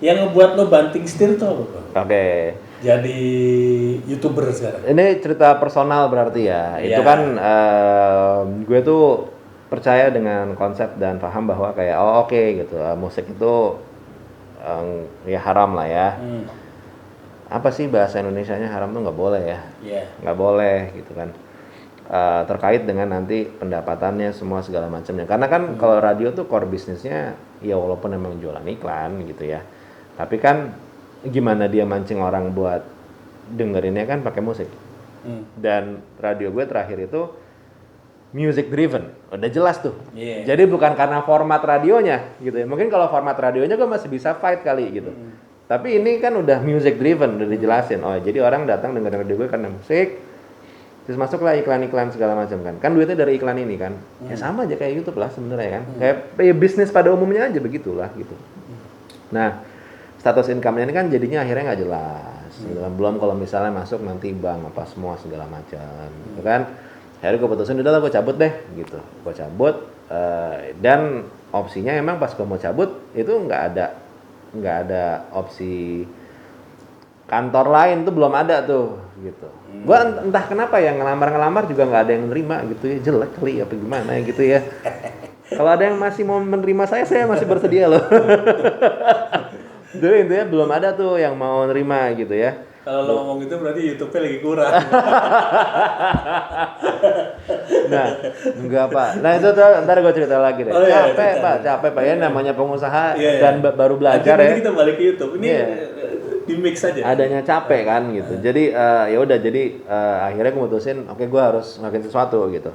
Speaker 1: Yang ngebuat lo banting setir tuh apa, Bang?
Speaker 2: Oke.
Speaker 1: Jadi YouTuber sekarang.
Speaker 2: Ini cerita personal berarti ya.
Speaker 1: Iya.
Speaker 2: Itu kan gue tuh percaya dengan konsep dan paham bahwa kayak oke gitu. Musik itu ya haram lah ya. Apa sih bahasa Indonesianya haram tuh nggak boleh ya?
Speaker 1: Iya.
Speaker 2: Nggak boleh gitu kan. Terkait dengan nanti pendapatannya semua segala macamnya. Karena kan kalau radio tuh core bisnisnya ya walaupun memang jualan iklan gitu ya. Tapi kan gimana dia mancing orang buat dengerinnya kan pakai musik. Dan radio gue terakhir itu music driven, udah jelas tuh.
Speaker 1: Yeah.
Speaker 2: Jadi bukan karena format radionya gitu ya. Mungkin kalau format radionya gue masih bisa fight kali gitu. Tapi ini kan udah music driven, udah dijelasin. Oh jadi orang datang dengerin radio gue karena musik. Terus masuklah iklan-iklan segala macam kan. Kan duitnya dari iklan ini kan. Ya sama aja kayak YouTube lah sebenarnya kan. Kayak ya bisnis pada umumnya aja begitulah gitu. Nah, status income-nya ini kan jadinya akhirnya nggak jelas. Belum kalau misalnya masuk nanti bank apa semua segala macam, gitu kan. Akhirnya gue putusin udah lah gue cabut deh, gitu. Gue cabut dan opsinya emang pas gue mau cabut itu nggak ada opsi kantor lain tuh belum ada tuh, gitu. Gue entah kenapa ya ngelamar juga nggak ada yang nerima gitu ya, jelek kali apa gimana gitu ya. Kalau ada yang masih mau menerima saya masih bersedia loh. Jadi intinya belum ada tuh yang mau nerima gitu ya.
Speaker 1: Kalau lo ngomong gitu berarti YouTube-nya lagi kurang.
Speaker 2: Nah, enggak Pak. Nah itu tuh ntar gue cerita lagi deh. Capek Pak ya namanya pengusaha dan baru belajar ya.
Speaker 1: Nanti kita balik ke YouTube. Ini di mix aja.
Speaker 2: Adanya capek kan gitu. Jadi ya udah jadi akhirnya gue mutusin oke, gue harus ngelakuin sesuatu gitu.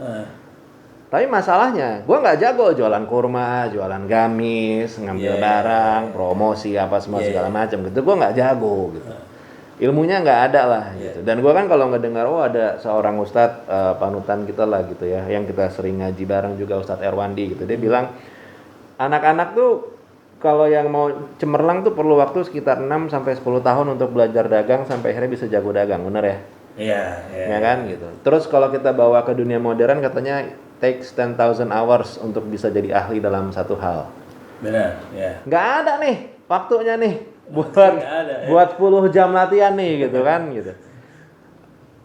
Speaker 2: Tapi masalahnya, gue nggak jago jualan kurma, jualan gamis, ngambil barang, promosi apa semua segala macam gitu. Gue nggak jago gitu. Ilmunya nggak ada lah gitu. Dan gue kan kalau ngedengar ada seorang ustadz panutan kita lah gitu ya, yang kita sering ngaji bareng juga, Ustadz Erwandi gitu. Dia bilang anak-anak tuh kalau yang mau cemerlang tuh perlu waktu sekitar 6 sampai 10 tahun untuk belajar dagang sampai akhirnya bisa jago dagang, bener ya?
Speaker 1: Iya.
Speaker 2: Ya kan gitu. Terus kalau kita bawa ke dunia modern katanya takes 10,000 hours untuk bisa jadi ahli dalam satu hal.
Speaker 1: Benar, ya.
Speaker 2: Nggak ada nih waktunya nih buat 10 jam latihan nih gitu kan gitu.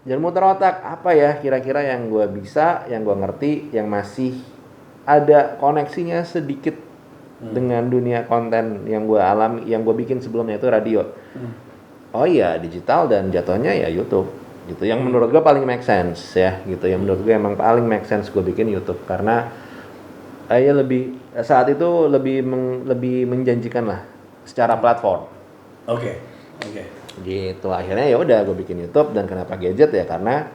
Speaker 2: Jangan muter otak, apa ya kira-kira yang gue bisa, yang gue ngerti, yang masih ada koneksinya sedikit dengan dunia konten yang gue alami, yang gue bikin sebelumnya itu radio. Oh iya, digital dan jatuhnya ya YouTube gitu. Yang menurut gue paling make sense ya gitu. Yang menurut gue emang paling make sense gue bikin YouTube karena ya lebih saat itu lebih menjanjikan lah secara platform.
Speaker 1: Oke.
Speaker 2: Gitu. Akhirnya ya udah gue bikin YouTube. Dan kenapa gadget ya karena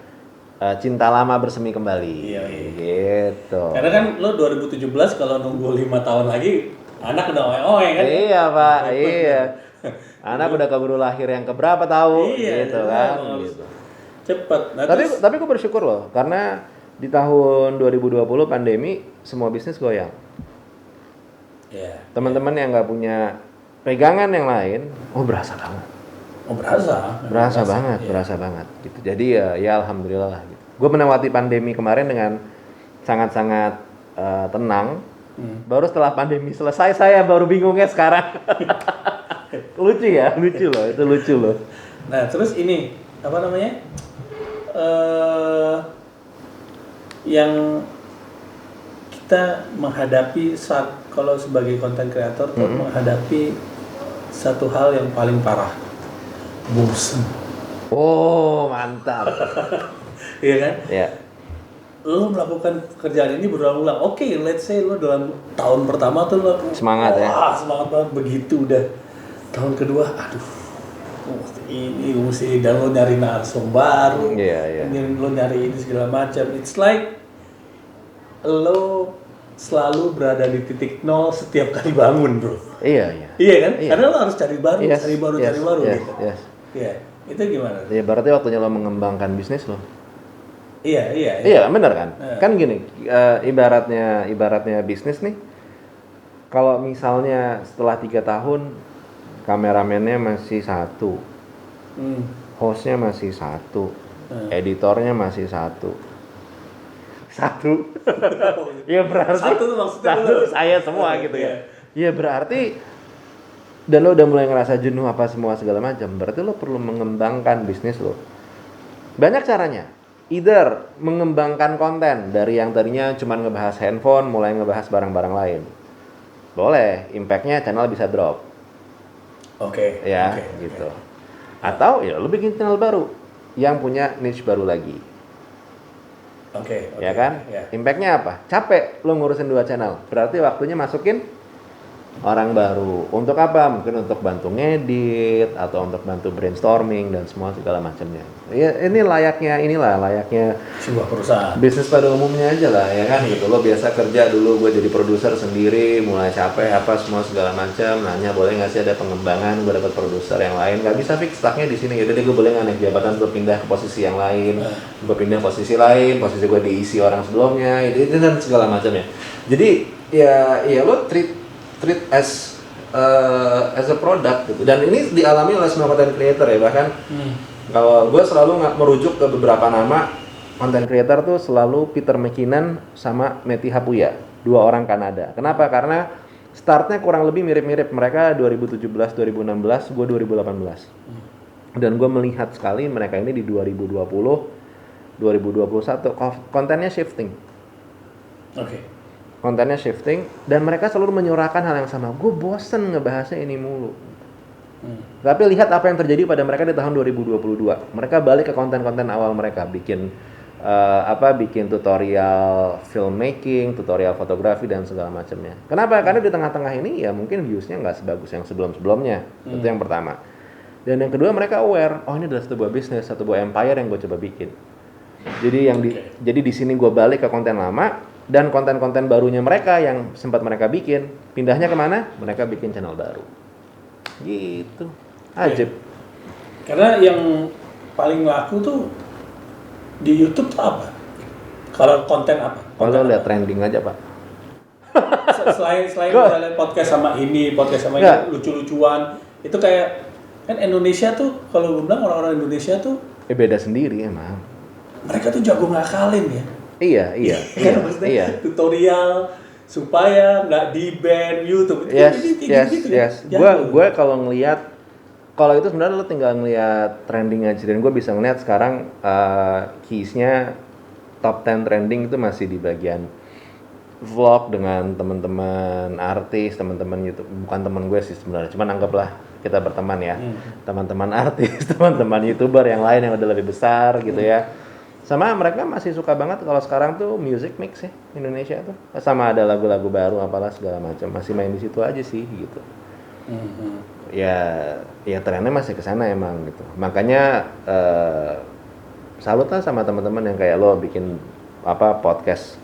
Speaker 2: cinta lama bersemi kembali.
Speaker 1: Iya.
Speaker 2: Gitu.
Speaker 1: Karena kan lo 2017 kalau nunggu 5 tahun lagi anak udah oe kan?
Speaker 2: Iya Pak, iya. Anak udah keburu lahir yang keberapa tahu gitu kan gitu.
Speaker 1: Cepet. Nah,
Speaker 2: Tapi gue bersyukur loh karena di tahun 2020 pandemi semua bisnis goyang.
Speaker 1: Iya.
Speaker 2: Teman-teman yang nggak punya pegangan yang lain, berasa banget.
Speaker 1: Oh berasa
Speaker 2: banget gitu. Jadi ya alhamdulillah lah gitu. Gue melewati pandemi kemarin dengan sangat-sangat tenang. Baru setelah pandemi selesai saya baru bingungnya sekarang. Lucu loh.
Speaker 1: Nah terus ini apa namanya? Yang kita menghadapi saat kalau sebagai content creator tuh menghadapi satu hal yang paling parah, bosen.
Speaker 2: Oh mantap.
Speaker 1: Iya kan?
Speaker 2: Iya.
Speaker 1: Lo melakukan pekerjaan ini berulang-ulang. Oke, let's say lo dalam tahun pertama tuh lo
Speaker 2: semangat
Speaker 1: semangat banget begitu udah. Tahun kedua, aduh, ini mesti dan lo nyari narsum baru, lo nyari ini segala macam. It's like lo selalu berada di titik nol setiap kali bangun, bro.
Speaker 2: Iya
Speaker 1: kan? Iya. Karena lo harus cari baru gitu. Iya. Itu gimana?
Speaker 2: Iya, berarti waktunya lo mengembangkan bisnis lo.
Speaker 1: Iya.
Speaker 2: Iya, benar kan? Kan gini, ibaratnya bisnis nih. Kalau misalnya setelah 3 tahun kameramennya masih 1, hostnya masih 1, editornya masih 1, Satu. Ya berarti
Speaker 1: satu tuh maksudnya
Speaker 2: satu saya semua gitu ya. Ya berarti dan lo udah mulai ngerasa jenuh apa semua segala macam. Berarti lo perlu mengembangkan bisnis lo. Banyak caranya. Either mengembangkan konten dari yang tadinya cuma ngebahas handphone mulai ngebahas barang-barang lain. Boleh, impact-nya channel bisa drop.
Speaker 1: Oke.
Speaker 2: Ya, gitu. Atau ya lo bikin channel baru yang punya niche baru lagi.
Speaker 1: Oke.
Speaker 2: Ya kan? Impact-nya apa? Capek lo ngurusin 2 channel. Berarti waktunya masukin orang baru. Untuk apa? Mungkin untuk bantu ngedit atau untuk bantu brainstorming dan semua segala macamnya. Ya ini layaknya
Speaker 1: sebuah perusahaan.
Speaker 2: Bisnis pada umumnya aja lah ya kan gitu. Lo biasa kerja dulu gue jadi produser sendiri, mulai capek apa semua segala macam. Nanya boleh nggak sih ada pengembangan, gue dapat produser yang lain. Nggak bisa fix stucknya di sini gitu. Jadi gue boleh nggak naik jabatan, gue pindah ke posisi yang lain, gue pindah posisi lain, posisi gue diisi orang sebelumnya, itu dan segala macamnya. Jadi ya lo treat as a product gitu. Dan ini dialami oleh semua content creator ya, bahkan kalau gue selalu merujuk ke beberapa nama content creator tuh selalu Peter McKinnon sama Matty Hapuya, 2 orang Kanada. Kenapa? Karena startnya kurang lebih mirip-mirip. Mereka 2017-2016, gue 2018. Dan gue melihat sekali mereka ini di 2020-2021 kontennya shifting. Kontennya shifting dan mereka selalu menyuarakan hal yang sama. Gue bosen ngebahasnya ini mulu. Tapi lihat apa yang terjadi pada mereka di tahun 2022. Mereka balik ke konten-konten awal mereka, bikin tutorial filmmaking, tutorial fotografi dan segala macamnya. Kenapa? Karena di tengah-tengah ini ya mungkin viewsnya nggak sebagus yang sebelum-sebelumnya. Itu yang pertama. Dan yang kedua mereka aware, oh ini adalah sebuah bisnis, satu buah empire yang gue coba bikin. Jadi di sini gue balik ke konten lama. Dan konten-konten barunya mereka yang sempat mereka bikin, pindahnya kemana? Mereka bikin channel baru. Gitu. Ajib.
Speaker 1: Karena yang paling laku tuh di YouTube tuh apa? Kalau konten apa?
Speaker 2: Kalau lihat trending aja, Pak.
Speaker 1: Selain misalnya podcast sama ini lucu-lucuan, itu kayak kan Indonesia tuh kalau gue bilang orang-orang Indonesia tuh
Speaker 2: beda sendiri emang.
Speaker 1: Mereka tuh jago ngakalin ya.
Speaker 2: Iya.
Speaker 1: Tutorial supaya nggak di ban YouTube.
Speaker 2: Yes. Gue kalau ngelihat, kalau itu sebenarnya lo tinggal ngelihat trending aja. Dan gue bisa ngelihat sekarang keysnya top 10 trending itu masih di bagian vlog dengan teman-teman artis, teman-teman YouTube. Bukan teman gue sih sebenarnya, cuman anggaplah kita berteman ya. Teman-teman artis, teman-teman YouTuber yang lain yang udah lebih besar gitu ya. Sama mereka masih suka banget kalau sekarang tuh music mix ya Indonesia tuh. Sama ada lagu-lagu baru apalah segala macam. Masih main di situ aja sih gitu. Ya trennya masih ke sana emang gitu. Makanya salut lah sama teman-teman yang kayak lo bikin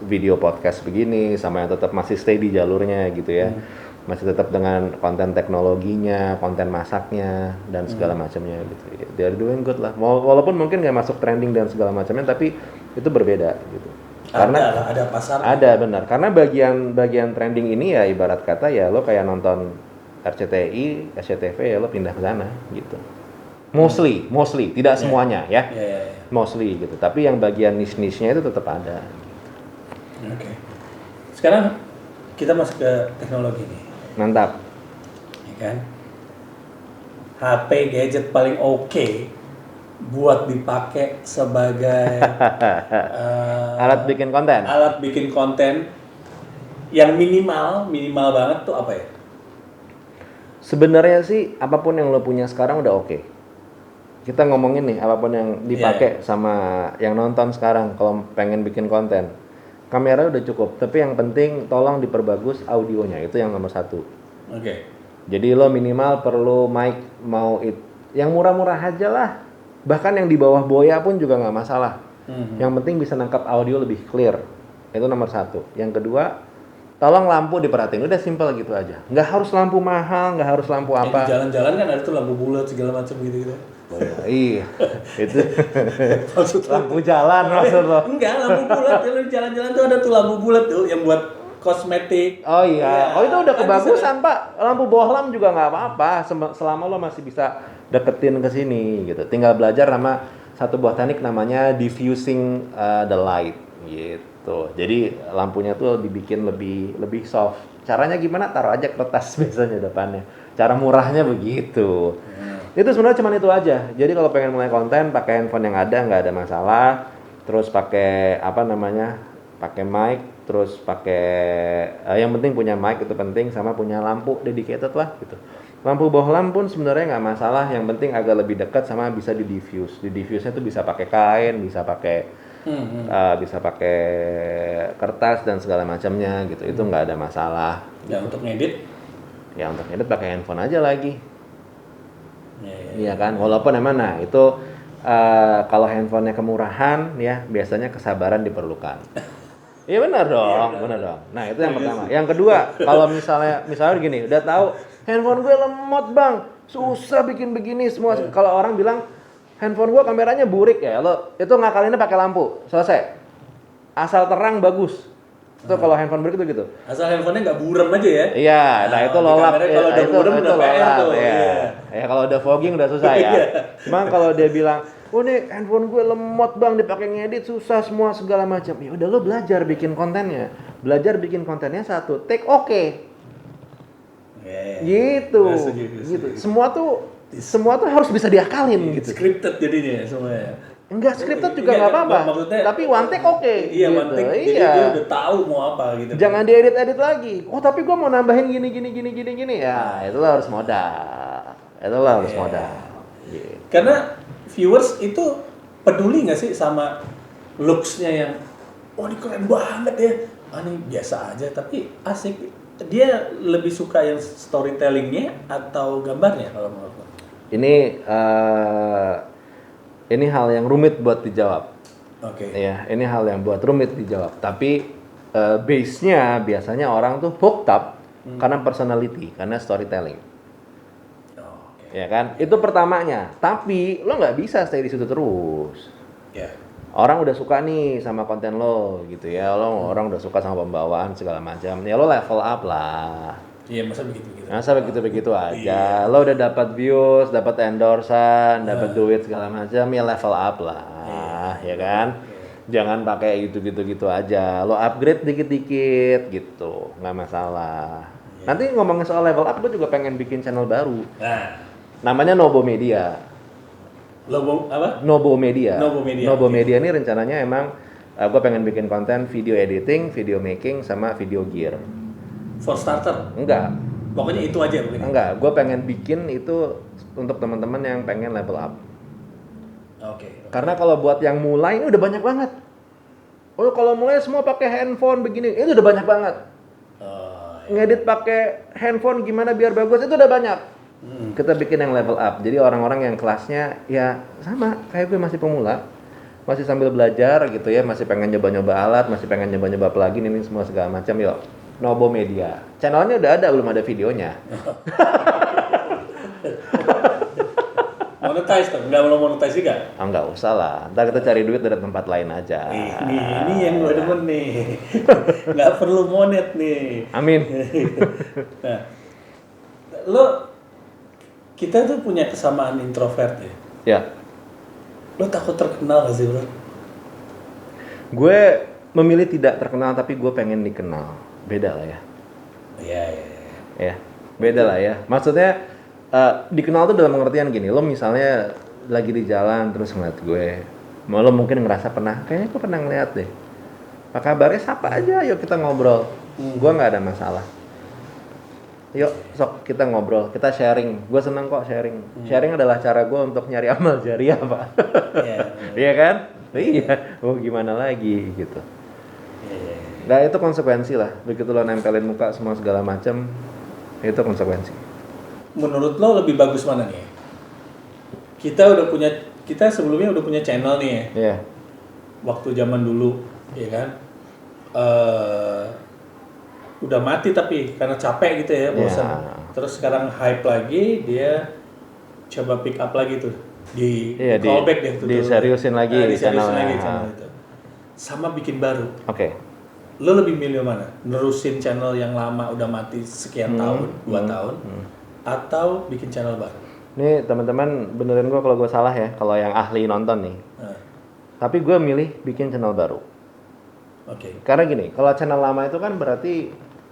Speaker 2: video podcast begini, sama yang tetap masih stay di jalurnya gitu ya. Masih tetap dengan konten teknologinya, konten masaknya dan segala macamnya gitu. They're doing good lah. Walaupun mungkin nggak masuk trending dan segala macamnya, tapi itu berbeda gitu. Karena
Speaker 1: ada pasar.
Speaker 2: Ada benar. Karena bagian trending ini ya ibarat kata ya lo kayak nonton RCTI, SCTV ya lo pindah ke sana gitu. Mostly, tidak semuanya ya. Mostly gitu. Tapi yang bagian niche-nya itu tetap ada.
Speaker 1: Oke. Sekarang kita masuk ke teknologi nih.
Speaker 2: Mantap.
Speaker 1: Ya kan? HP gadget paling oke buat dipakai sebagai
Speaker 2: alat bikin konten.
Speaker 1: Alat bikin konten yang minimal banget tuh apa ya?
Speaker 2: Sebenarnya sih apapun yang lo punya sekarang udah oke. Kita ngomongin nih apapun yang dipakai sama yang nonton sekarang kalau pengen bikin konten. Kamera udah cukup, tapi yang penting tolong diperbagus audionya, itu yang nomor 1.
Speaker 1: Oke.
Speaker 2: Jadi lo minimal perlu mic, yang murah-murah aja lah. Bahkan yang di bawah Boya pun juga nggak masalah. Yang penting bisa nangkap audio lebih clear. Itu nomor 1. Yang kedua, tolong lampu diperhatiin. Udah simple gitu aja. Nggak harus lampu mahal, nggak harus lampu apa.
Speaker 1: Di jalan-jalan kan ada tuh lampu bulat segala macam gitu.
Speaker 2: Iya, itu lampu jalan maksud lo?
Speaker 1: Enggak, lampu bulat. Kalau di jalan-jalan tuh ada tuh lampu bulat tuh yang buat kosmetik.
Speaker 2: Oh iya, itu udah kebagusan Pak. Lampu bohlam juga nggak apa-apa, selama lo masih bisa deketin ke sini gitu. Tinggal belajar sama satu buah teknik namanya diffusing the light gitu. gitu. Jadi lampunya tuh dibikin lebih soft. Caranya gimana? Taruh aja kertas biasanya depannya. Cara murahnya begitu. Itu sebenarnya cuma itu aja. Jadi kalau pengen mulai konten pakai handphone yang ada nggak ada masalah. Terus pakai pakai mic, terus pakai yang penting punya mic itu penting, sama punya lampu dedicated lah gitu. Lampu bohlam pun sebenarnya nggak masalah, yang penting agak lebih dekat sama bisa di diffuse. Di diffuse-nya tuh bisa pakai kain, bisa pakai kertas dan segala macamnya gitu. Itu nggak ada masalah.
Speaker 1: Ya untuk ngedit?
Speaker 2: Ya untuk ngedit pakai handphone aja lagi. Iya kan, walaupun emang itu kalau handphonenya kemurahan ya biasanya kesabaran diperlukan. Iya benar dong, benar dong. Nah itu yang pertama. Yang kedua, kalau misalnya gini, udah tahu handphone gue lemot bang, susah bikin begini semua. Kalau orang bilang handphone gue kameranya burik ya, lo itu ngakalinnya pakai lampu, selesai. Asal terang bagus. Itu kalau handphone burik itu gitu.
Speaker 1: Asal handphonenya nggak buram aja ya.
Speaker 2: Iya, nah itu lolap.
Speaker 1: Kalau udah buram udah PR tuh.
Speaker 2: Ya kalau udah fogging udah susah ya. Cuma kalau dia bilang, oh nih handphone gue lemot bang, dipakai ngedit susah semua segala macam. Ya udah lo belajar bikin kontennya. Satu take oke. Gitu. Semua tuh harus bisa diakalin gitu.
Speaker 1: Scripted jadinya semuanya.
Speaker 2: Enggak scripted juga nggak apa-apa. Tapi one take oke.
Speaker 1: Iya,
Speaker 2: gitu.
Speaker 1: one take. Jadi dia udah tahu mau apa gitu.
Speaker 2: Jangan diedit lagi. Oh tapi gue mau nambahin gini. Ya itu lo harus modal. Gitu.
Speaker 1: Karena viewers itu peduli nggak sih sama looks-nya yang ini keren banget ya, ini biasa aja tapi asik. Dia lebih suka yang storytelling-nya atau gambarnya kalau menurut lo?
Speaker 2: Ini hal yang rumit buat dijawab.
Speaker 1: Oke.
Speaker 2: Ya, ini hal yang buat rumit dijawab. Tapi base-nya biasanya orang tuh hooked up karena personality, karena storytelling. Ya kan, itu pertamanya. Tapi lo nggak bisa stay di situ terus.
Speaker 1: Yeah.
Speaker 2: Orang udah suka nih sama konten lo gitu ya, orang udah suka sama pembawaan segala macam. Ya lo level up lah.
Speaker 1: Iya, masa begitu-begitu.
Speaker 2: Masa begitu-begitu aja. Iya. Lo udah dapat views, dapat endorsan, dapat duit segala macam, ya level up lah, ya kan? Jangan pakai gitu-gitu aja. Lo upgrade dikit-dikit gitu, nggak masalah. Nanti ngomongin soal level up, gue juga pengen bikin channel baru. Namanya Nobo Media.
Speaker 1: Logo apa?
Speaker 2: Nobo Media. Nobo Media ini rencananya emang gue pengen bikin konten video editing, video making, sama video gear.
Speaker 1: For starter?
Speaker 2: Enggak.
Speaker 1: Pokoknya itu aja begini.
Speaker 2: Enggak, gue pengen bikin itu untuk teman-teman yang pengen level up.
Speaker 1: Oke.
Speaker 2: Karena kalau buat yang mulai ini udah banyak banget. Oh, kalau mulai semua pakai handphone begini, itu udah banyak banget. Ngedit pakai handphone gimana biar bagus, itu udah banyak. Kita bikin yang level up. Jadi orang-orang yang kelasnya ya sama kayak gue, masih pemula, masih sambil belajar gitu ya, masih pengen nyoba-nyoba alat, masih pengen nyoba-nyoba plugin ini semua segala macam. Yuk, Nobo Media. Channelnya udah ada, belum ada videonya.
Speaker 1: Monetize tuh? Nggak mau monetize juga?
Speaker 2: Nggak usah lah. Ntar kita cari duit dari tempat lain aja.
Speaker 1: Ini yang gue demen nih. Nggak perlu monet nih.
Speaker 2: Amin.
Speaker 1: Nah, kita tuh punya kesamaan introvert ya?
Speaker 2: Ya.
Speaker 1: Lo takut terkenal gak sih, bro?
Speaker 2: Gue memilih tidak terkenal, tapi gue pengen dikenal. Beda lah ya.
Speaker 1: Iya.
Speaker 2: Ya, beda lah ya. Maksudnya dikenal tuh dalam pengertian gini. Lo misalnya lagi di jalan terus ngeliat gue, lo mungkin ngerasa kayaknya gue pernah ngeliat deh. Apa kabarnya? Sapa aja, yuk kita ngobrol. Gue nggak ada masalah. Yuk, sok kita ngobrol, kita sharing. Gue seneng kok sharing. Sharing adalah cara gue untuk nyari amal jariah, Pak. Iya kan? Iya. Oh gimana lagi gitu. Nah itu konsekuensi lah. Begitu lo nempelin muka semua segala macam, itu konsekuensi.
Speaker 1: Menurut lo lebih bagus mana nih? Kita sebelumnya udah punya channel nih ya.
Speaker 2: Iya.
Speaker 1: Waktu zaman dulu, ya kan? Udah mati tapi karena capek gitu ya, bosan. Yeah. Terus sekarang hype lagi, dia coba pick up lagi tuh di callback deh tuh.
Speaker 2: Diseriusin lagi
Speaker 1: channel itu. Sama bikin baru.
Speaker 2: Oke.
Speaker 1: Lo lebih milih mana? Nerusin channel yang lama udah mati sekian tahun, 2 tahun, atau bikin channel baru?
Speaker 2: Nih teman-teman benerin gue kalau gue salah ya, kalau yang ahli nonton nih. Tapi gue milih bikin channel baru.
Speaker 1: Oke.
Speaker 2: Karena gini, kalau channel lama itu kan berarti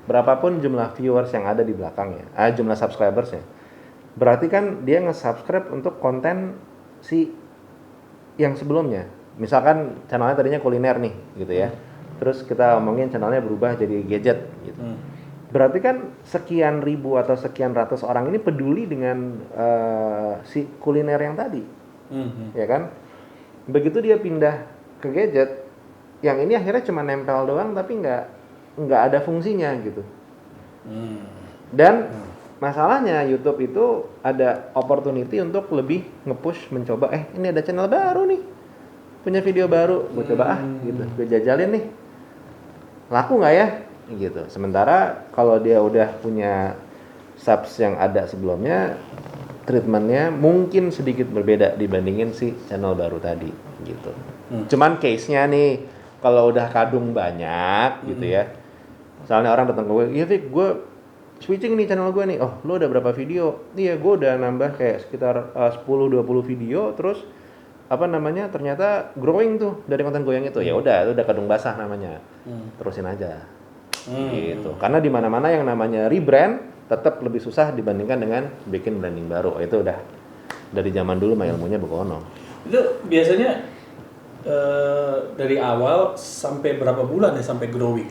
Speaker 2: berapapun jumlah viewers yang ada di belakangnya, jumlah subscribersnya, berarti kan dia nge-subscribe untuk konten si yang sebelumnya. Misalkan channelnya tadinya kuliner nih, gitu ya. Terus kita omongin channelnya berubah jadi gadget, gitu. Berarti kan sekian ribu atau sekian ratus orang ini peduli dengan si kuliner yang tadi, ya kan? Begitu dia pindah ke gadget, yang ini akhirnya cuma nempel doang tapi nggak ada fungsinya gitu. Dan masalahnya YouTube itu ada opportunity untuk lebih nge-push, mencoba, ini ada channel baru nih, punya video baru, gue coba gitu, gue jajalin nih, laku nggak ya, gitu. Sementara kalau dia udah punya subs yang ada sebelumnya, treatmentnya mungkin sedikit berbeda dibandingin si channel baru tadi, gitu. Cuman case-nya nih, kalau udah kadung banyak, gitu ya, misalnya orang datang ke gue, iya Vic, gue switching nih channel gue nih, oh lo udah berapa video? Iya gue udah nambah kayak sekitar 10-20 video, terus ternyata growing tuh dari konten gue yang itu. Ya udah, itu udah kadung basah namanya, terusin aja, gitu. Karena di mana-mana yang namanya rebrand tetap lebih susah dibandingkan dengan bikin branding baru. Itu udah dari zaman dulu mah ilmunya begono.
Speaker 1: Itu biasanya dari awal sampai berapa bulan ya sampai growing?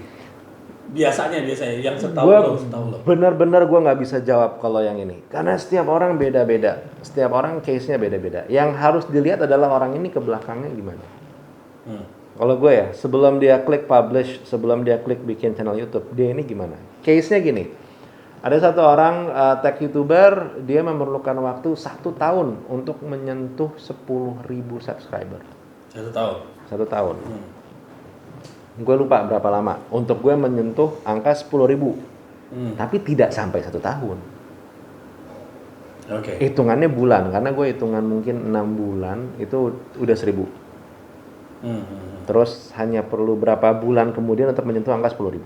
Speaker 1: Biasanya yang setahun loh.
Speaker 2: Benar-benar gue nggak bisa jawab kalau yang ini, karena setiap orang beda-beda, setiap orang case-nya beda-beda. Yang harus dilihat adalah orang ini ke belakangnya gimana. Kalau gue ya, sebelum dia klik publish, sebelum dia klik bikin channel YouTube, dia ini gimana? Case-nya gini, ada satu orang tech YouTuber, dia memerlukan waktu 1 tahun untuk menyentuh 10.000 subscriber.
Speaker 1: 1 tahun?
Speaker 2: 1 tahun. Gue lupa berapa lama untuk gue menyentuh angka 10.000, tapi tidak sampai 1 tahun.
Speaker 1: Oke.
Speaker 2: Hitungannya bulan, karena gue hitungan mungkin 6 bulan itu udah 1.000. Terus hanya perlu berapa bulan kemudian untuk menyentuh angka 10.000.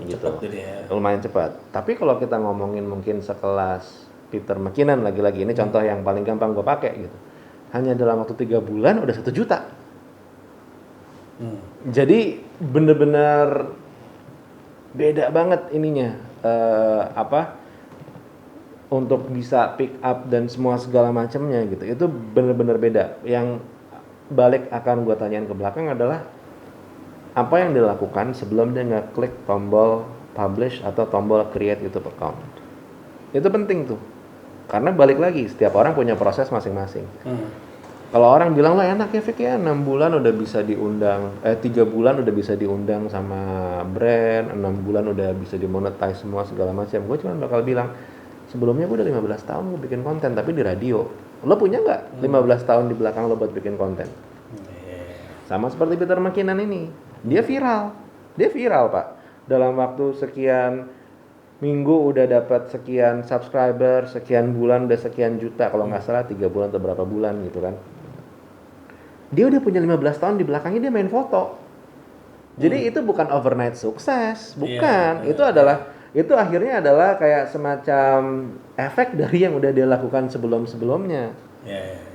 Speaker 2: Gitu.
Speaker 1: Cepat jadi ya.
Speaker 2: Lumayan cepat. Tapi kalau kita ngomongin mungkin sekelas Peter McKinnon, lagi-lagi ini contoh yang paling gampang gue pakai gitu. Hanya dalam waktu 3 bulan udah 1 juta. Jadi bener-bener beda banget ininya, untuk bisa pick up dan semua segala macamnya gitu. Itu bener-bener beda. Yang balik akan gue tanyain ke belakang adalah apa yang dilakukan sebelum dia ngeklik tombol publish atau tombol create YouTube account. Itu penting tuh, karena balik lagi setiap orang punya proses masing-masing. Kalau orang bilang lah enak ya Vic ya, 6 bulan udah bisa diundang, 3 bulan udah bisa diundang sama brand, 6 bulan udah bisa dimonetize semua segala macam. Gue cuma bakal bilang, sebelumnya gue udah 15 tahun gue bikin konten tapi di radio. Lo punya nggak 15 tahun di belakang lo buat bikin konten? Sama seperti Peter McKinnon ini, dia viral Pak. Dalam waktu sekian minggu udah dapat sekian subscriber, sekian bulan udah sekian juta, kalau nggak salah 3 bulan atau berapa bulan gitu kan. Dia udah punya 15 tahun di belakangnya dia main foto. Jadi itu bukan overnight sukses, bukan. Itu akhirnya adalah kayak semacam efek dari yang udah dia lakukan sebelum-sebelumnya.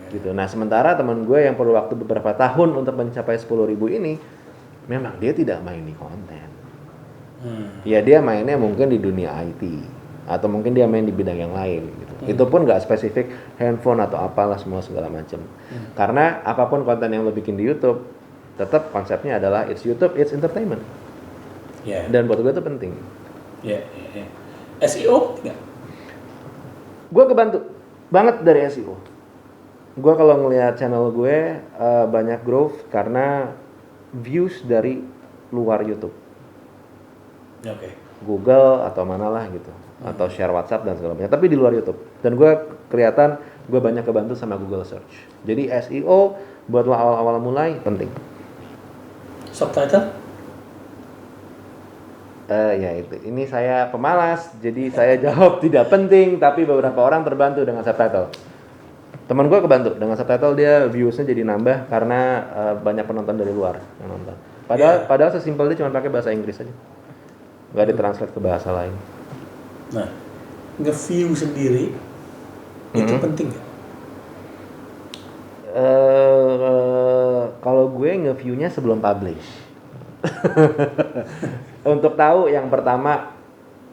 Speaker 2: Gitu. Nah, sementara teman gue yang perlu waktu beberapa tahun untuk mencapai 10.000 ini, memang dia tidak main di konten. Ya dia mainnya mungkin di dunia IT atau mungkin dia main di bidang yang lain gitu. Itu pun nggak spesifik handphone atau apalah semua segala macam. Karena apapun konten yang lo bikin di YouTube, tetap konsepnya adalah it's YouTube, it's entertainment. Dan buat gue itu penting.
Speaker 1: SEO nggak?
Speaker 2: Gue kebantu banget dari SEO. Gue kalau ngelihat channel gue banyak growth karena views dari luar YouTube. Google atau manalah gitu, atau share WhatsApp dan segala macam. Tapi di luar YouTube. Dan gue kelihatan gue banyak kebantu sama Google Search. Jadi SEO buat lo awal-awal mulai penting.
Speaker 1: Subtitle?
Speaker 2: Ya itu. Ini saya pemalas, jadi saya jawab tidak penting. Tapi beberapa orang terbantu dengan subtitle. Teman gue kebantu dengan subtitle, dia viewsnya jadi nambah karena banyak penonton dari luar yang nonton. Padahal sesimpel dia cuma pakai bahasa Inggris aja. Nggak ditranslate ke bahasa lain.
Speaker 1: Nah, nge-view sendiri itu penting nggak?
Speaker 2: Kalau gue nge-view-nya sebelum publish. Untuk tahu yang pertama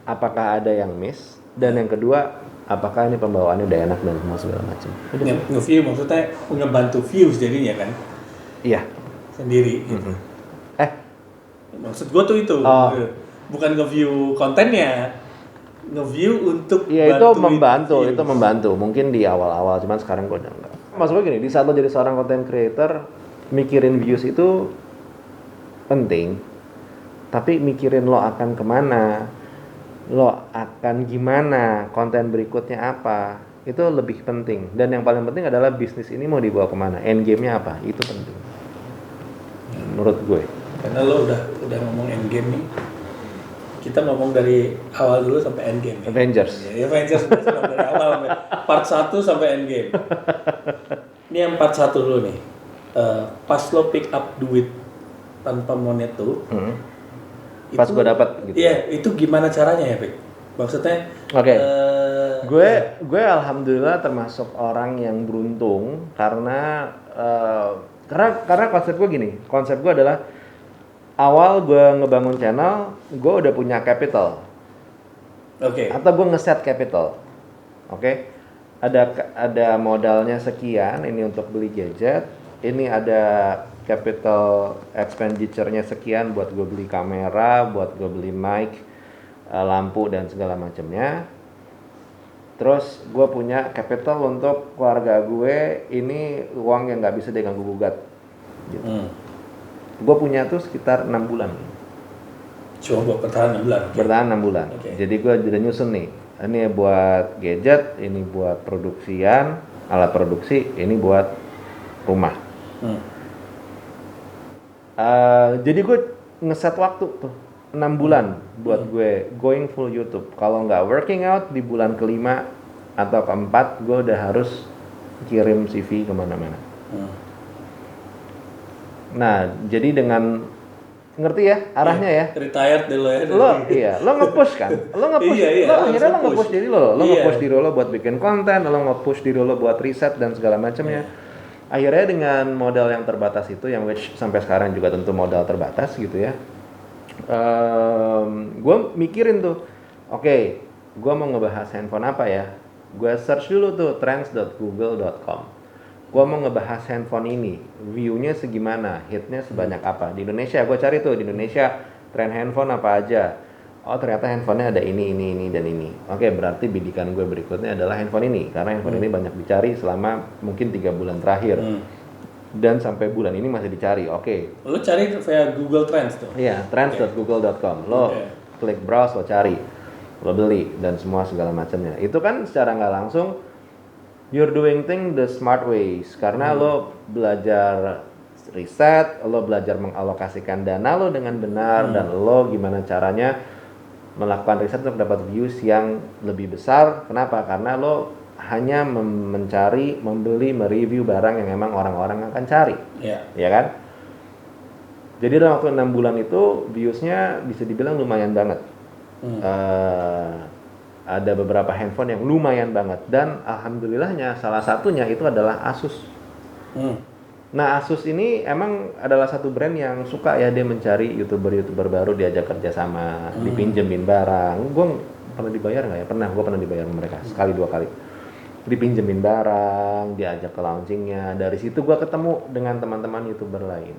Speaker 2: apakah ada yang miss, dan yang kedua apakah ini pembawaannya udah enak dan semua segala macam.
Speaker 1: Nge-view maksudnya ngebantu views jadinya kan?
Speaker 2: Iya.
Speaker 1: Sendiri. Gitu. Maksud gue tuh itu. Bukan nge-view kontennya. Nge-view untuk
Speaker 2: iya, itu membantu. Mungkin di awal-awal, cuman sekarang gue udah enggak. Maksud gue gini, di saat lo jadi seorang content creator, mikirin views itu penting, tapi mikirin lo akan kemana, lo akan gimana, konten berikutnya apa, itu lebih penting. Dan yang paling penting adalah bisnis ini mau dibawa kemana, end game-nya apa, itu penting. Menurut gue.
Speaker 1: Karena lo udah ngomong end game nih, kita ngomong dari awal dulu sampai end game.
Speaker 2: Avengers.
Speaker 1: Ya, Avengers dari awal sampai part 1 sampai end game. Ini yang part 1 dulu nih. Pas lo pick up duit tanpa monet tuh,
Speaker 2: pas gue dapat gitu.
Speaker 1: Iya, itu gimana caranya ya, Pik? Maksudnya
Speaker 2: gue alhamdulillah termasuk orang yang beruntung karena konsep gue gini. Konsep gue adalah awal gue ngebangun channel, gue udah punya capital. Atau gue ngeset capital. Ada modalnya sekian, ini untuk beli gadget. Ini ada capital expenditure-nya sekian buat gue beli kamera, buat gue beli mic, lampu dan segala macamnya. Terus gue punya capital untuk keluarga gue, ini uang yang nggak bisa diganggu gugat. Gitu. Gue punya tuh sekitar 6 bulan.
Speaker 1: Cuma buat bertahan 6 bulan?
Speaker 2: Bertahan 6 bulan. Jadi gue udah nyusun nih, ini buat gadget, ini buat produksian, alat produksi, ini buat rumah. Jadi gue ngeset waktu tuh 6 bulan buat gue going full YouTube. Kalau nggak working out di bulan kelima atau keempat, gue udah harus kirim CV kemana-mana. Nah, jadi dengan ngerti ya arahnya ya.
Speaker 1: Retired deh lo ya.
Speaker 2: Lo nge-push kan. Lo akhirnya lo nge-push diri lo. Lo nge-push diri lo buat bikin konten, lo nge-push diri lo buat riset dan segala macamnya. Akhirnya dengan modal yang terbatas itu, yang which sampai sekarang juga tentu modal terbatas gitu ya. Gue mikirin tuh, gue mau ngebahas handphone apa ya. Gue search dulu tuh trends.google.com. Gue mau ngebahas handphone ini, view-nya segimana, hit-nya sebanyak apa. Di Indonesia, gue cari tuh di Indonesia tren handphone apa aja. Oh ternyata handphonenya ada ini, dan ini. Berarti bidikan gue berikutnya adalah handphone ini. Karena handphone ini banyak dicari selama mungkin 3 bulan terakhir. Dan sampai bulan ini masih dicari,
Speaker 1: Lo cari via Google Trends tuh?
Speaker 2: Iya, trends.google.com. Lo klik browse, lo cari, lo beli, dan semua segala macamnya. Itu kan secara nggak langsung, you're doing things the smart ways. Karena lo belajar riset, lo belajar mengalokasikan dana lo dengan benar, dan lo gimana caranya melakukan riset untuk dapat views yang lebih besar. Kenapa? Karena lo hanya mencari, membeli, mereview barang yang memang orang-orang akan cari. Ya kan? Jadi dalam waktu 6 bulan itu viewsnya bisa dibilang lumayan banget. Ada beberapa handphone yang lumayan banget, dan alhamdulillahnya salah satunya itu adalah Asus. Nah, Asus ini emang adalah satu brand yang suka ya dia mencari YouTuber baru, diajak kerja sama, dipinjemin barang. Gue pernah dibayar nggak ya? Gue pernah dibayar mereka sekali 2 kali. Dipinjemin barang, diajak ke launchingnya. Dari situ gue ketemu dengan teman-teman YouTuber lain.